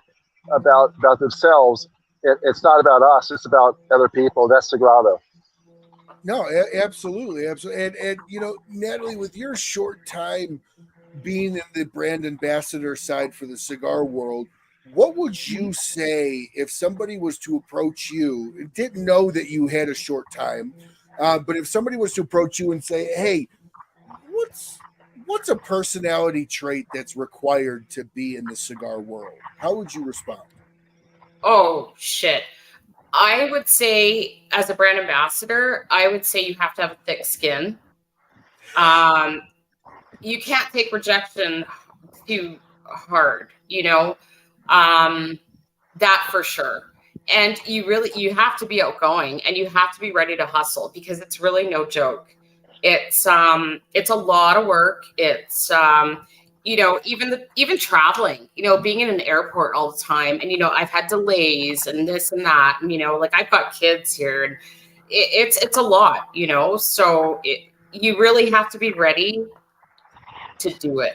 about themselves. It's not about us, it's about other people. That's Sagrado.
No, absolutely. And you know, Natalie, with your short time being in the brand ambassador side for the cigar world, what would you say if somebody was to approach you, didn't know that you had a short time, but if somebody was to approach you and say, hey, what's a personality trait that's required to be in the cigar world? How would you respond?
Oh, shit. I would say, as a brand ambassador, I would say you have to have a thick skin. You can't take rejection too hard, you know, that for sure. And you have to be outgoing, and you have to be ready to hustle, because it's really no joke. It's a lot of work. It's, you know, even traveling, you know, being in an airport all the time, and, you know, I've had delays and this and that, and, you know, like, I've got kids here, and it's a lot, you know, so you really have to be ready to do it.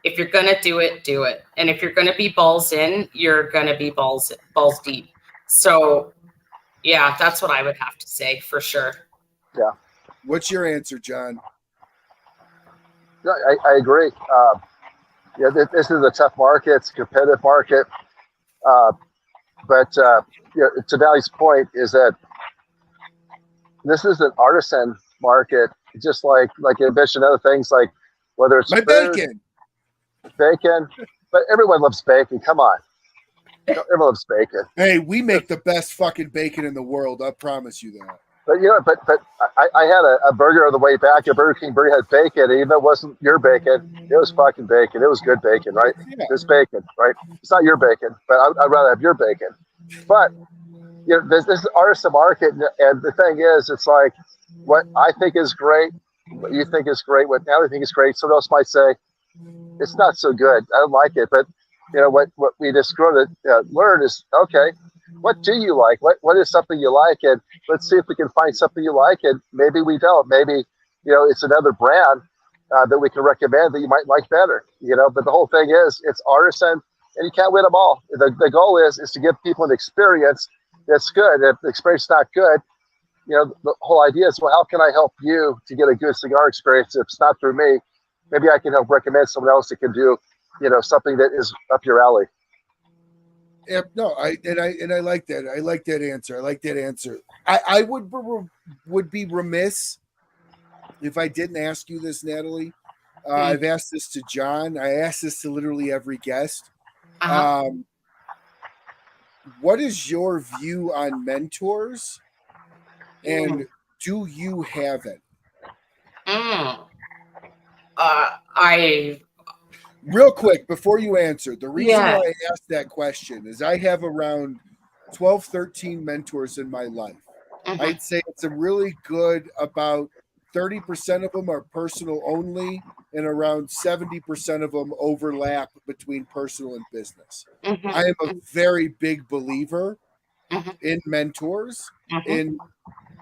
If you're gonna do it, do it. And if you're gonna be balls in, you're gonna be balls deep. So yeah, that's what I would have to say for sure.
Yeah.
What's your answer, John?
I agree. Yeah, this is a tough market. It's a competitive market. But you know, to Natalie's point, is that this is an artisan market, just like you mentioned other things, like whether it's
my
food, bacon. But everyone loves bacon. Come on, everyone loves bacon.
Hey, we make the best fucking bacon in the world. I promise you that.
But you know, but I had a burger on the way back. A Burger King burger had bacon. And even though it wasn't your bacon, it was fucking bacon. It was good bacon, right?
Yeah.
It's bacon, right? It's not your bacon, but I'd rather have your bacon. But you know, this is artisan market, and the thing is, it's like what I think is great, what you think is great, what Natalie think is great. Someone else might say it's not so good. I don't like it. But you know what we just grow to learn is, okay, what do you like? What is something you like? And let's see if we can find something you like. And maybe we don't. Maybe, you know, it's another brand that we can recommend that you might like better. You know, but the whole thing is, it's artisan, and you can't win them all. The goal is to give people an experience that's good. If the experience is not good, you know, the whole idea is, well, how can I help you to get a good cigar experience? If it's not through me, maybe I can help recommend someone else that can do, you know, something that is up your alley.
Yeah, no, I like that. I like that answer. I like that answer. I would be remiss if I didn't ask you this, Natalie. I've asked this to John. I asked this to literally every guest. What is your view on mentors, and do you have it? Real quick, before you answer, the reason why I asked that question is I have around 12, 13 mentors in my life. I'd say it's a really good, about 30% of them are personal only, and around 70% of them overlap between personal and business. I am a very big believer in mentors, in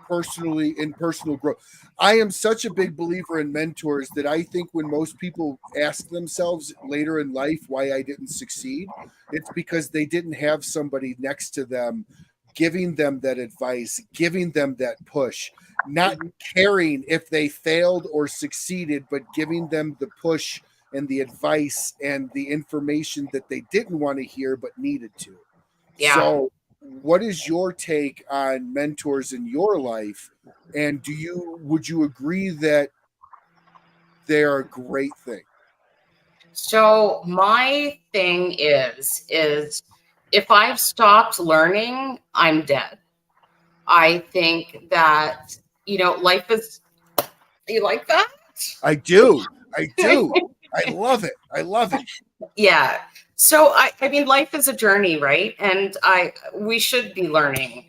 personal growth. I am such a big believer in mentors that I think when most people ask themselves later in life why I didn't succeed, it's because they didn't have somebody next to them giving them that advice, giving them that push, not caring if they failed or succeeded, but giving them the push and the advice and the information that they didn't want to hear but needed to. So what is your take on mentors in your life, and would you agree that they're a great thing?
So my thing is if I've stopped learning, I'm dead. I think that, you know, life is, you like that?
I do. I love it. Yeah.
So I mean, life is a journey, right? And we should be learning.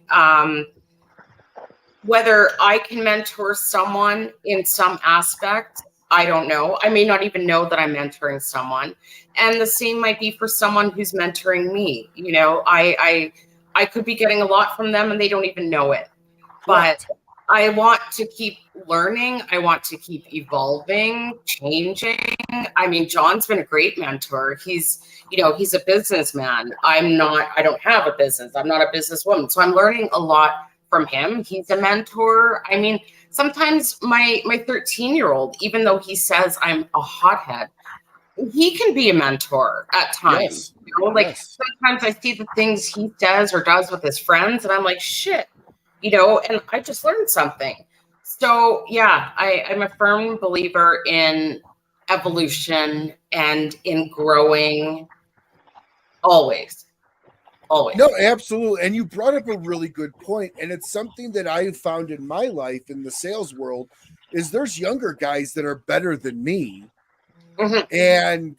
Whether I can mentor someone in some aspect, I don't know. I may not even know that I'm mentoring someone. And the same might be for someone who's mentoring me. You know, I could be getting a lot from them and they don't even know it. But
Correct.
I want to keep learning. I want to keep evolving, changing. I mean, John's been a great mentor. He's a businessman. I don't have a business. I'm not a businesswoman. So I'm learning a lot from him. He's a mentor. I mean, sometimes my 13-year-old, even though he says I'm a hothead, he can be a mentor at times.
Yes.
You know, like
Yes.
sometimes I see the things he does or does with his friends, and I'm like, shit, and I just learned something. So yeah, I'm a firm believer in evolution and in growing always.
No, absolutely. And you brought up a really good point. And it's something that I've found in my life in the sales world is there's younger guys that are better than me.
Mhm.
And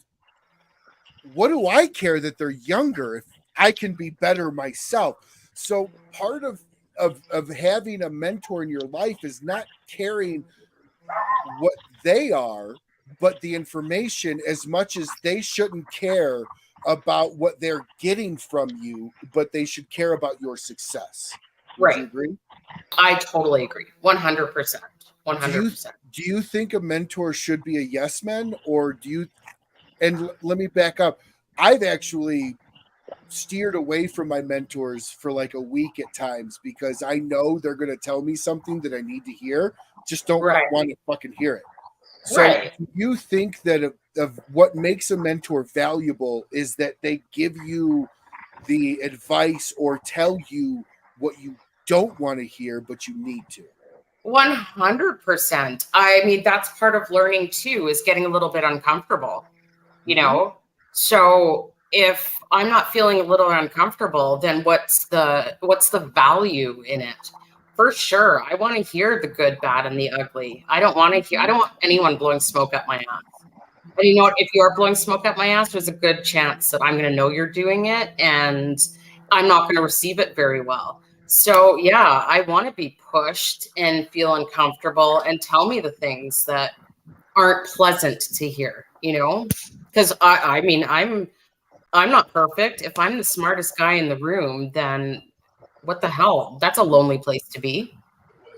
what do I care that they're younger if I can be better myself? So part of having a mentor in your life is not caring what they are, but the information, as much as they shouldn't care about what they're getting from you, but they should care about your success. Would you
Right.
agree?
I totally agree. 100%. 100%.
Do you think a mentor should be a yes man, or do you? And let me back up. I've actually steered away from my mentors for like a week at times because I know they're going to tell me something that I need to hear. Just don't
Right.
want to fucking hear it. So
Right.
do you think that of what makes a mentor valuable is that they give you the advice or tell you what you don't want to hear, but you need to?
100%. I mean, that's part of learning too, is getting a little bit uncomfortable,
Mhm.
So if I'm not feeling a little uncomfortable, then what's the value in it? For sure. I want to hear the good, bad, and the ugly. I don't want anyone blowing smoke up my ass. And you know what? If you're blowing smoke up my ass, there's a good chance that I'm going to know you're doing it and I'm not going to receive it very well. So, yeah, I want to be pushed and feel uncomfortable and tell me the things that aren't pleasant to hear, because I mean, I'm not perfect. If I'm the smartest guy in the room, then what the hell? That's a lonely place to be.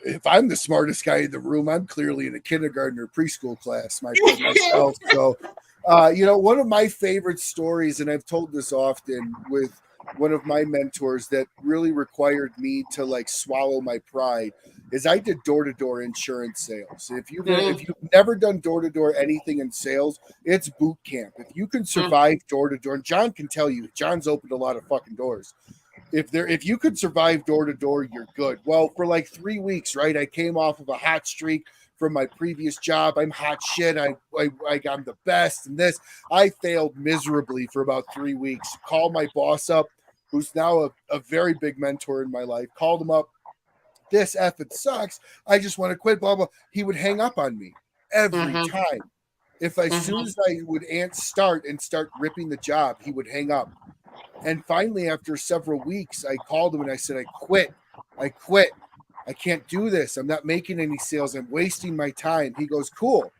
If I'm the smartest guy in the room, I'm clearly in a kindergarten or preschool class myself. So, one of my favorite stories, and I've told this often with one of my mentors that really required me to like swallow my pride, is I did door-to-door insurance sales. If you've never done door-to-door anything in sales, it's boot camp. If you can survive door-to-door, and John can tell you, John's opened a lot of fucking doors. If you could survive door to door, you're good. Well, for like 3 weeks, right? I came off of a hot streak from my previous job. I'm hot shit. I'm the best and this. I failed miserably for about 3 weeks. Called my boss up, who's now a very big mentor in my life. Called him up. This effing sucks. I just want to quit. Blah blah. He would hang up on me every time. If as soon as I would start ripping the job, he would hang up. And finally, after several weeks, I called him and I said, I quit. I can't do this. I'm not making any sales. I'm wasting my time. He goes, cool.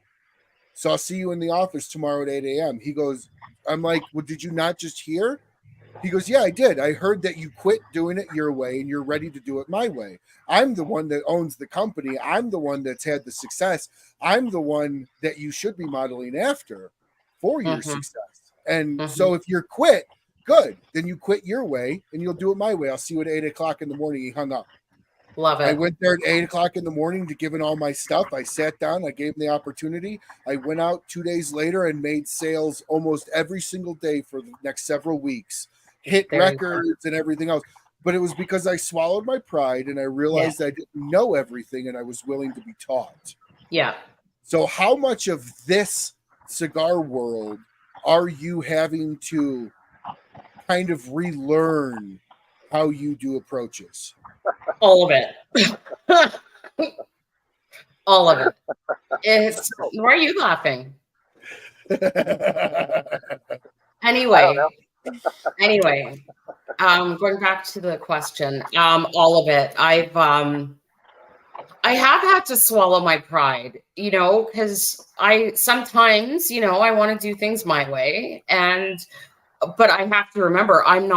So I'll see you in the office tomorrow at 8 a.m. He goes, I'm like, well, did you not just hear? He goes, yeah, I did. I heard that you quit doing it your way and you're ready to do it my way. I'm the one that owns the company. I'm the one that's had the success. I'm the one that you should be modeling after for your success. And so if you're quit, good. Then you quit your way and you'll do it my way. I'll see you at 8 o'clock in the morning. He hung up.
Love it.
I went there at 8 o'clock in the morning to give in all my stuff. I sat down. I gave him the opportunity. I went out 2 days later and made sales almost every single day for the next several weeks. Hit records and everything else. But it was because I swallowed my pride and I realized I didn't know everything and I was willing to be taught.
Yeah.
So how much of this cigar world are you having to kind of relearn how you do approaches?
All of it. All of it. Why are you laughing? Anyway,
know.
Going back to the question, all of it. I have had to swallow my pride, because I sometimes, I want to do things my way, but I have to remember I'm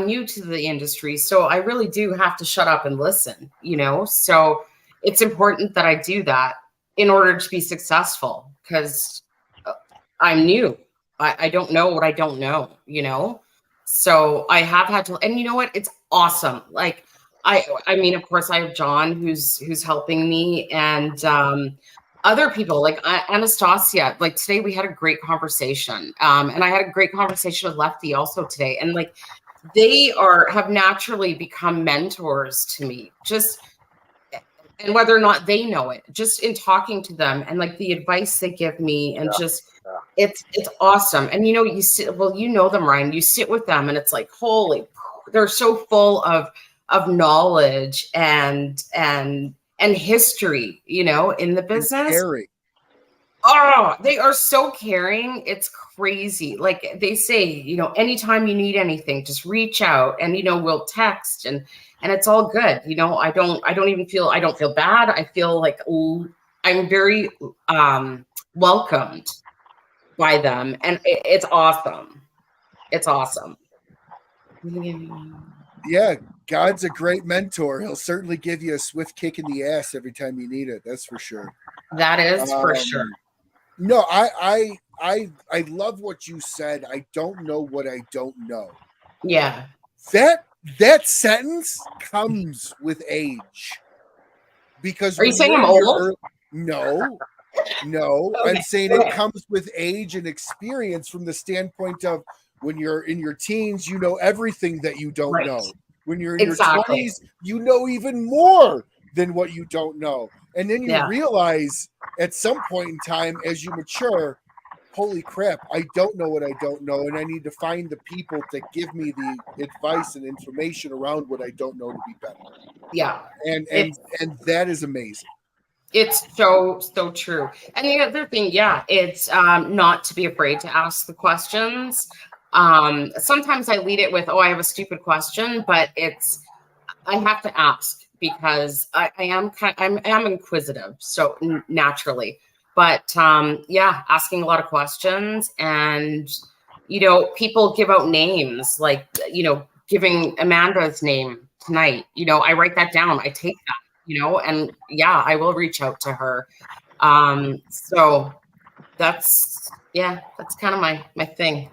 new to the industry, so I really do have to shut up and listen, so it's important that I do that in order to be successful, because I'm new. I don't know what I don't know, so I have had to, and you know what? It's awesome. Like, I mean, of course, I have John who's helping me, and other people like Anastasia. Like today, we had a great conversation, and I had a great conversation with Lefty also today. And like, they have naturally become mentors to me. And whether or not they know it, just in talking to them and like the advice they give me, and it's awesome. And you sit, well, them, Ryan. You sit with them, and it's like, holy, they're so full of knowledge and history, in the business.
Caring.
Oh, they are so caring. It's crazy. Like they say, anytime you need anything, just reach out, and we'll text, and it's all good. I don't feel bad. I feel like I'm very welcomed by them, and it's awesome. It's awesome.
Yeah, God's a great mentor. He'll certainly give you a swift kick in the ass every time you need it. That's for sure.
That is for sure.
No, I love what you said. I don't know what I don't know.
Yeah.
That sentence comes with age. Because
are you saying I'm old?
No. Okay. I'm saying it comes with age and experience from the standpoint of when you're in your teens, you know everything that you don't know. When you're in your 20s, you know even more than what you don't know. And then you realize at some point in time as you mature, holy crap, I don't know what I don't know. And I need to find the people to give me the advice and information around what I don't know to be better.
Yeah.
And that is amazing.
It's so true. And the other thing, it's not to be afraid to ask the questions. Sometimes I lead it with, I have a stupid question, but I have to ask because I am inquisitive, so naturally. But asking a lot of questions, and people give out names, like giving Amanda's name tonight. I write that down. I take that, and I will reach out to her. So that's kind of my thing.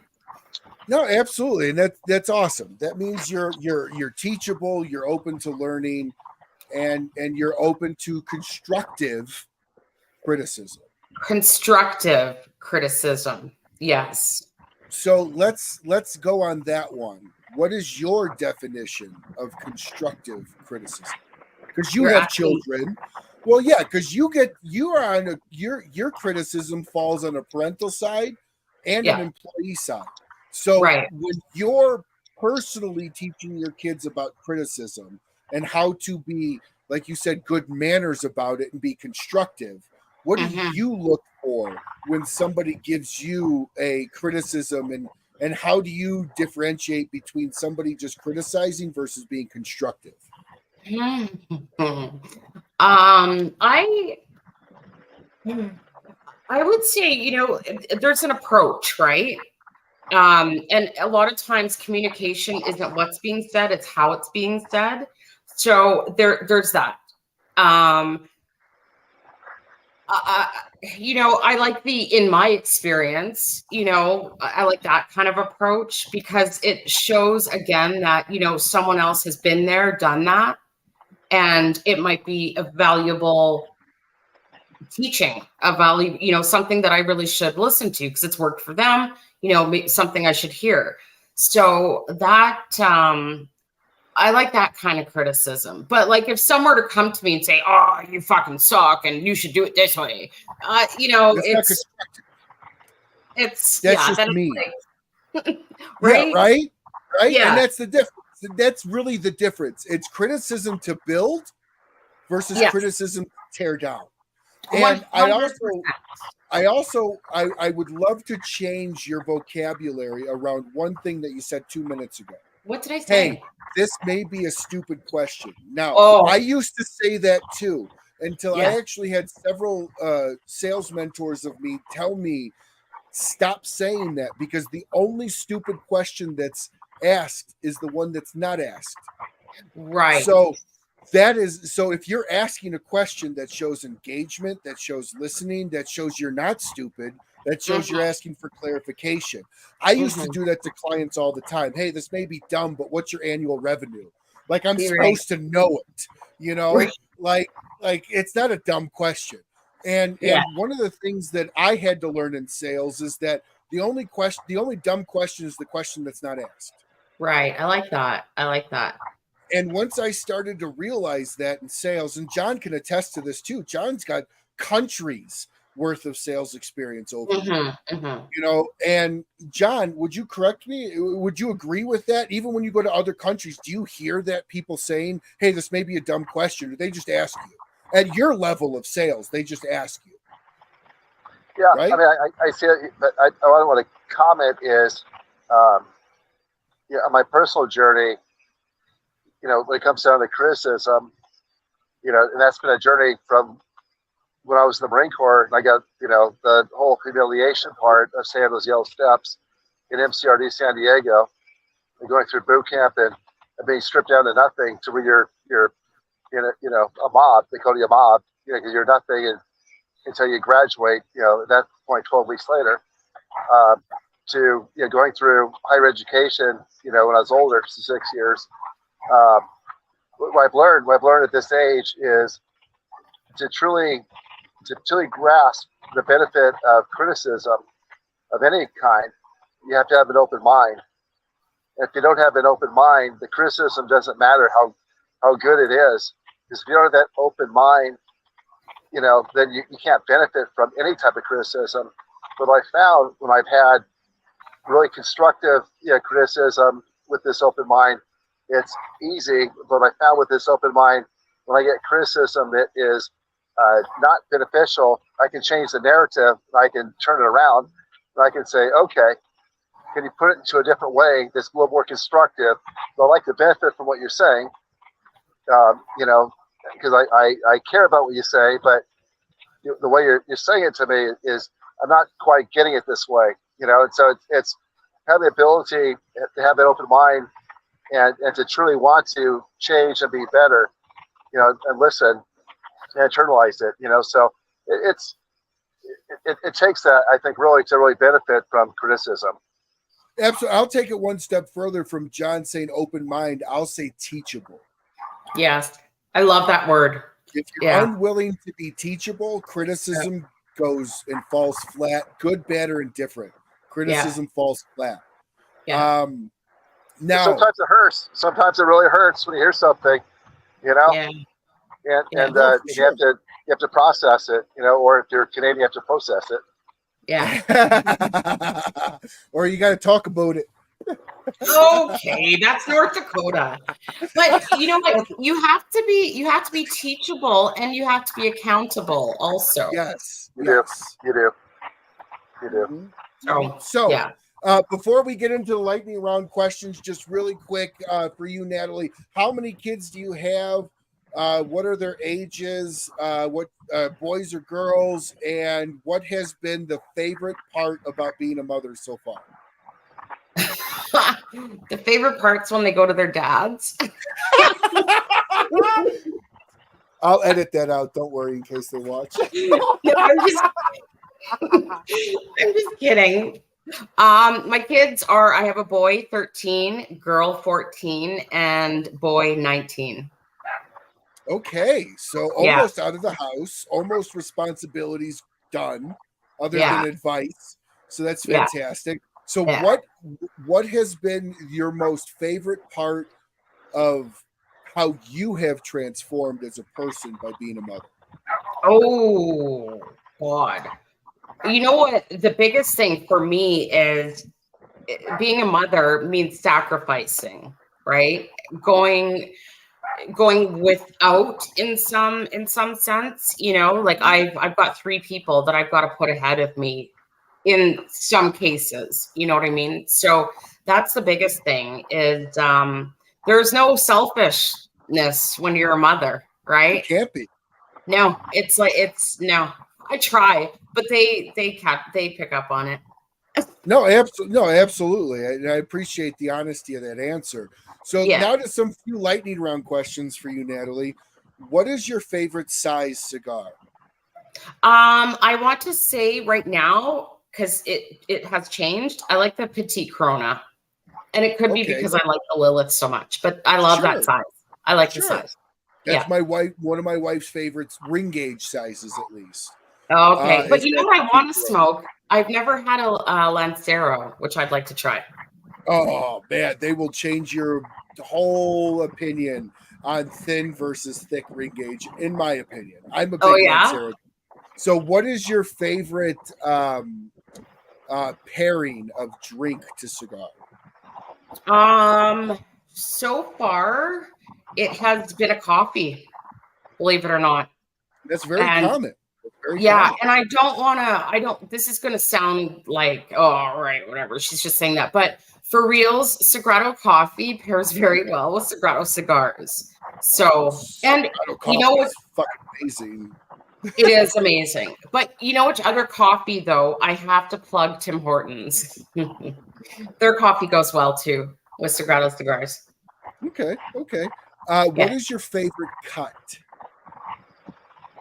No, absolutely. And that's awesome. That means you're teachable, you're open to learning, and you're open to constructive criticism.
Constructive criticism. Yes.
So let's go on that one. What is your definition of constructive criticism? Because you have children. Well, yeah, because your criticism falls on a parental side and an employee side. So when you're personally teaching your kids about criticism and how to be, like you said, good manners about it and be constructive, what do you look for when somebody gives you a criticism, and how do you differentiate between somebody just criticizing versus being constructive?
I would say, there's an approach, right? And a lot of times communication isn't what's being said, it's how it's being said. So there's that. I like in my experience, I like that kind of approach because it shows again that, someone else has been there, done that, and it might be a valuable teaching, something that I really should listen to because it's worked for them, something I should hear. So that, I like that kind of criticism. But like if someone were to come to me and say, "Oh, you fucking suck and you should do it this way," it's
just me.
Right?
Right?
Yeah.
And that's the difference. That's really the difference. It's criticism to build versus criticism to tear down. And
100%.
I would love to change your vocabulary around one thing that you said 2 minutes ago.
What did I say?
Hey, this may be a stupid question. Now,
Oh.
I used to say that too until
Yeah.
I actually had several sales mentors of me tell me, stop saying that, because the only stupid question that's asked is the one that's not asked.
Right.
So if you're asking a question that shows engagement, that shows listening, that shows you're not stupid, that shows you're asking for clarification. I used to do that to clients all the time. Hey, this may be dumb, but what's your annual revenue? Like, I'm supposed to know it, you know, like it's not a dumb question. And one of the things that I had to learn in sales is that the only dumb question is the question that's not asked.
Right. I like that.
And once I started to realize that in sales, and John can attest to this too, John's got countries worth of sales experience over there, you know. And John, would you correct me? Would you agree with that? Even when you go to other countries, do you hear that people saying, hey, this may be a dumb question, or they just ask you at your level of sales? They just ask you.
Yeah, right? I mean, I see it, but I want to comment is, on my personal journey, you know, when it comes down to criticism, you know, and that's been a journey from when I was in the Marine Corps, and I got, you know, the whole humiliation part of saying those yellow steps in MCRD San Diego, and going through boot camp and being stripped down to nothing to where you're in a, you know, a mob. They call you a mob, you know, because you're nothing until you graduate. You know, at that point, 12 weeks later, to, you know, going through higher education. You know, when I was older, 6 years. What I've learned at this age is to truly grasp the benefit of criticism of any kind. You have to have an open mind. If you don't have an open mind, the criticism doesn't matter how good it is. Because if you don't have that open mind, you know, then you can't benefit from any type of criticism. But I found when I've had really constructive, you know, criticism with this open mind, it's easy. But I found with this open mind, when I get criticism that is not beneficial, I can change the narrative. I can turn it around. And I can say, okay, can you put it into a different way that's a little more constructive? But I like to benefit from what you're saying, you know, because I care about what you say, but the way you're saying it to me is I'm not quite getting it this way, you know. And so it's have the ability to have that open mind and to truly want to change and be better, you know, and listen and internalize it, you know. So it takes that, I think, really to really benefit from criticism.
Absolutely. I'll take it one step further from John saying open mind. I'll say teachable.
Yes. I love that word.
If you're unwilling to be teachable, criticism goes and falls flat. Good, bad, or indifferent. Criticism falls flat.
Yeah.
Now,
sometimes it hurts. Sometimes it really hurts when you hear something, you know.
Yeah.
And you have to process it, you know. Or if you're Canadian, you have to process it.
Yeah.
Or you got to talk about it.
Okay, that's North Dakota. But you know what? You have to be teachable, and you have to be accountable also.
Yes.
You do.
Mm-hmm. So before we get into the lightning round questions, just really quick for you, Natalie, how many kids do you have? What are their ages? What boys or girls? And what has been the favorite part about being a mother so far?
The favorite part's when they go to their dads.
I'll edit that out. Don't worry, in case they watch.
No, I'm just kidding. My kids are, I have a boy 13, girl 14, and boy 19.
Okay, so almost out of the house, almost responsibilities done, other than advice. So that's fantastic. So what has been your most favorite part of how you have transformed as a person by being a mother?
Oh, God. You know what? The biggest thing for me is being a mother means sacrificing, right? Going going without in some sense, you know, like I've got 3 people that I've got to put ahead of me in some cases, you know what I mean? So that's the biggest thing is there's no selfishness when you're a mother, right?
It can't be.
No, it's like no. I try, but they pick up on it.
No, absolutely. I appreciate the honesty of that answer. So
Yeah.
now to some few lightning round questions for you, Natalie. What is your favorite size cigar?
I want to say right now, because it has changed, I like the Petite Corona. And it could be because I like the Lilith so much, but I love that size. I like the size.
That's one of my wife's favorites, ring gauge sizes at least.
Okay. But you know what I want to smoke? I've never had a Lancero, which I'd like to try.
Oh, man. They will change your whole opinion on thin versus thick ring gauge, in my opinion. I'm a big Lancero. So what is your favorite pairing of drink to cigar?
So far, it has been a coffee, believe it or not.
That's very common.
And I don't want to, this is going to sound like, oh, all right, whatever. She's just saying that. But for reals, Sagrado coffee pairs very well with Sagrado cigars. So, and you know what?
Fucking amazing.
It is amazing. But you know which other coffee, though? I have to plug Tim Hortons. Their coffee goes well, too, with Sagrado Cigars.
Okay. What is your favorite cut?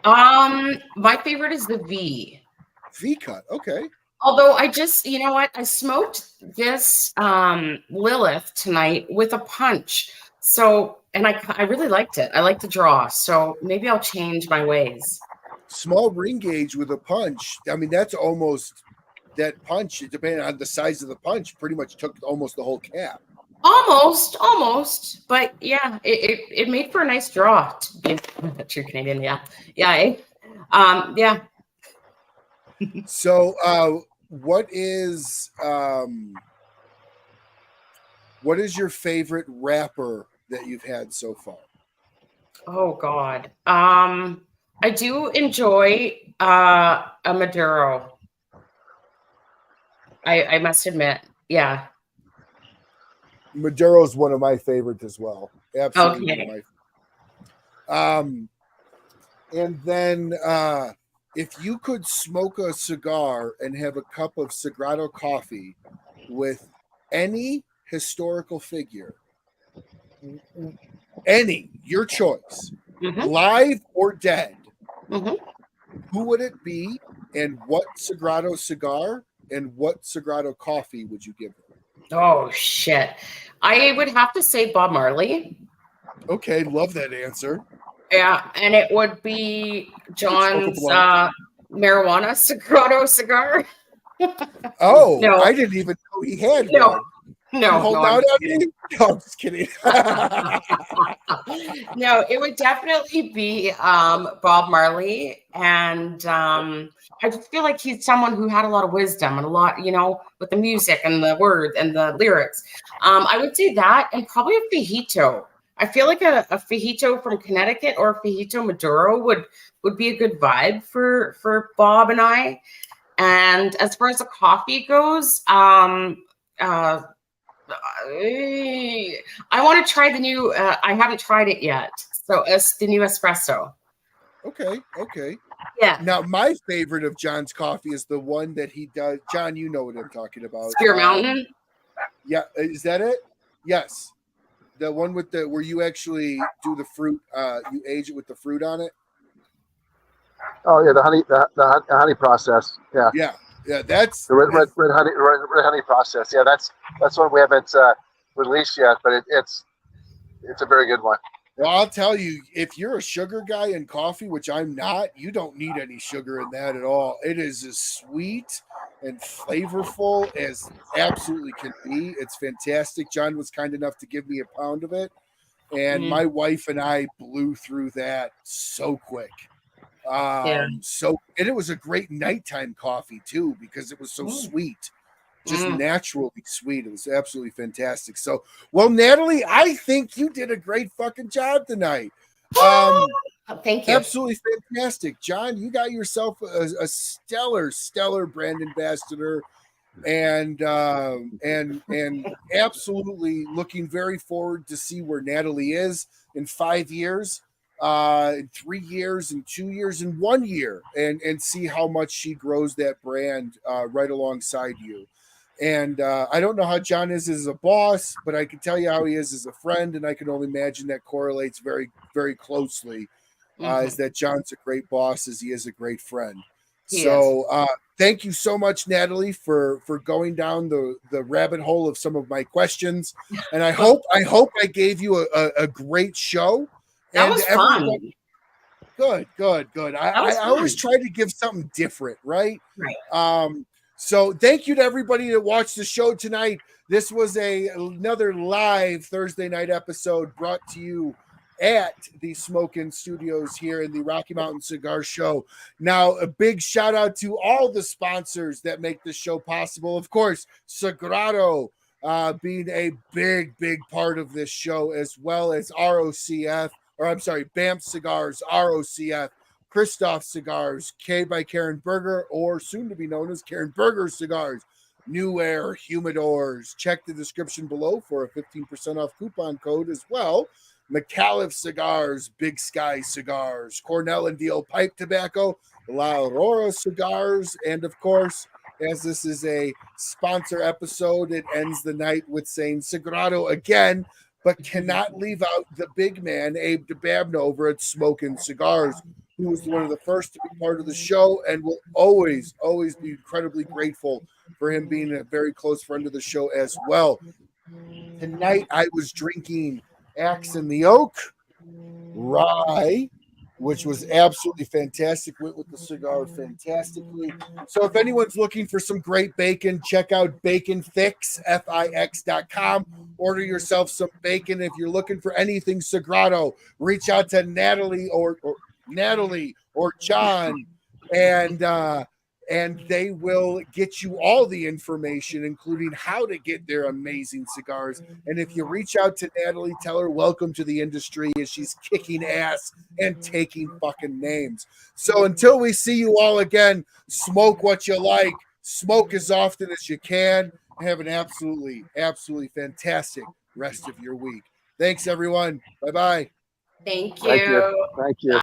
My favorite is the V.
V cut, okay.
Although I just, you know what? I smoked this Lilith tonight with a punch. So, and I really liked it. I like the draw. So maybe I'll change my ways.
Small ring gauge with a punch. I mean, that's almost that punch, depending on the size of the punch, pretty much took almost the whole cap.
Almost. But yeah, it made for a nice draw to be a true Canadian. Yeah.
So what is your favorite wrapper that you've had so far?
Oh God. I do enjoy a Maduro. I must admit. Yeah.
Maduro is one of my favorites as well. Absolutely.
Okay.
And then if you could smoke a cigar and have a cup of Sagrado coffee with any historical figure, your choice, live or dead, who would it be, and what Sagrado cigar and what Sagrado coffee would you give them?
Oh, shit. I would have to say Bob Marley.
Okay, love that answer.
Yeah, and it would be John's marijuana Sagrado cigar.
Oh, no. I didn't even know he had one.
No,
hold out on me? No, I'm just kidding.
No, it would definitely be Bob Marley. And I just feel like he's someone who had a lot of wisdom and a lot, you know, with the music and the words and the lyrics. I would say that, and probably a Fajito. I feel like a Fajito from Connecticut or a Fajito Maduro would be a good vibe for Bob and I. And as far as the coffee goes, I want to try the new. I haven't tried it yet, so it's the new espresso.
Okay.
Yeah.
Now, my favorite of John's coffee is the one that he does. John, you know what I'm talking about.
Spear Mountain.
Yeah, is that it? Yes, the one with the where you actually do the fruit. You age it with the fruit on it.
Oh yeah, the honey process. Yeah.
That's
the red honey process. Yeah, that's one we haven't released yet, but it's a very good one.
Well, I'll tell you, if you're a sugar guy in coffee, which I'm not, you don't need any sugar in that at all. It is as sweet and flavorful as absolutely can be. It's fantastic. John was kind enough to give me a pound of it, and my wife and I blew through that so quick. And it was a great nighttime coffee too, because it was so sweet. just naturally sweet. It was absolutely fantastic. So, well, Natalie, I think you did a great fucking job tonight.
Thank you.
Absolutely fantastic. John, you got yourself a stellar brand ambassador, and absolutely looking very forward to see where Natalie is in 5 years, in 3 years, in 2 years, in 1 year, and see how much she grows that brand right alongside you. And I don't know how John is as a boss, but I can tell you how he is as a friend, and I can only imagine that correlates very, very closely. Is that John's a great boss as he is a great friend. Thank you so much, Natalie, for going down the rabbit hole of some of my questions. And I hope I gave you a great show.
That was fun.
Good. I always try to give something different, right?
Right.
So thank you to everybody that watched the show tonight. This was another live Thursday night episode brought to you at the Smokin' Studios here in the Rocky Mountain Cigar Show. Now, a big shout out to all the sponsors that make this show possible. Of course, Sagrado being a big part of this show, as well as ROCF, or I'm sorry, BAMF Cigars, ROCF, Kristoff Cigars, K by Karen Berger, or soon to be known as Karen Berger Cigars, New Air Humidors. Check the description below for a 15% off coupon code as well. Micallef Cigars, Big Sky Cigars, Cornell and Diehl Pipe Tobacco, La Aurora Cigars, and of course, as this is a sponsor episode, it ends the night with saying Sagrado again, but cannot leave out the big man, Abe DeBabno, over at Smokin' Cigars, who was one of the first to be part of the show and will always be incredibly grateful for him being a very close friend of the show as well. Tonight, I was drinking Axe in the Oak Rye, which was absolutely fantastic. Went with the cigar fantastically. So if anyone's looking for some great bacon, check out Bacon Fix, FIX.com. Order yourself some bacon. If you're looking for anything Sagrado, reach out to Natalie or John, and they will get you all the information, including how to get their amazing cigars. And if you reach out to Natalie, tell her welcome to the industry as she's kicking ass and taking fucking names. So until we see you all again, smoke what you like, smoke as often as you can, and have an absolutely fantastic rest of your week. Thanks, everyone. Bye-bye.
Thank you.
Thank you.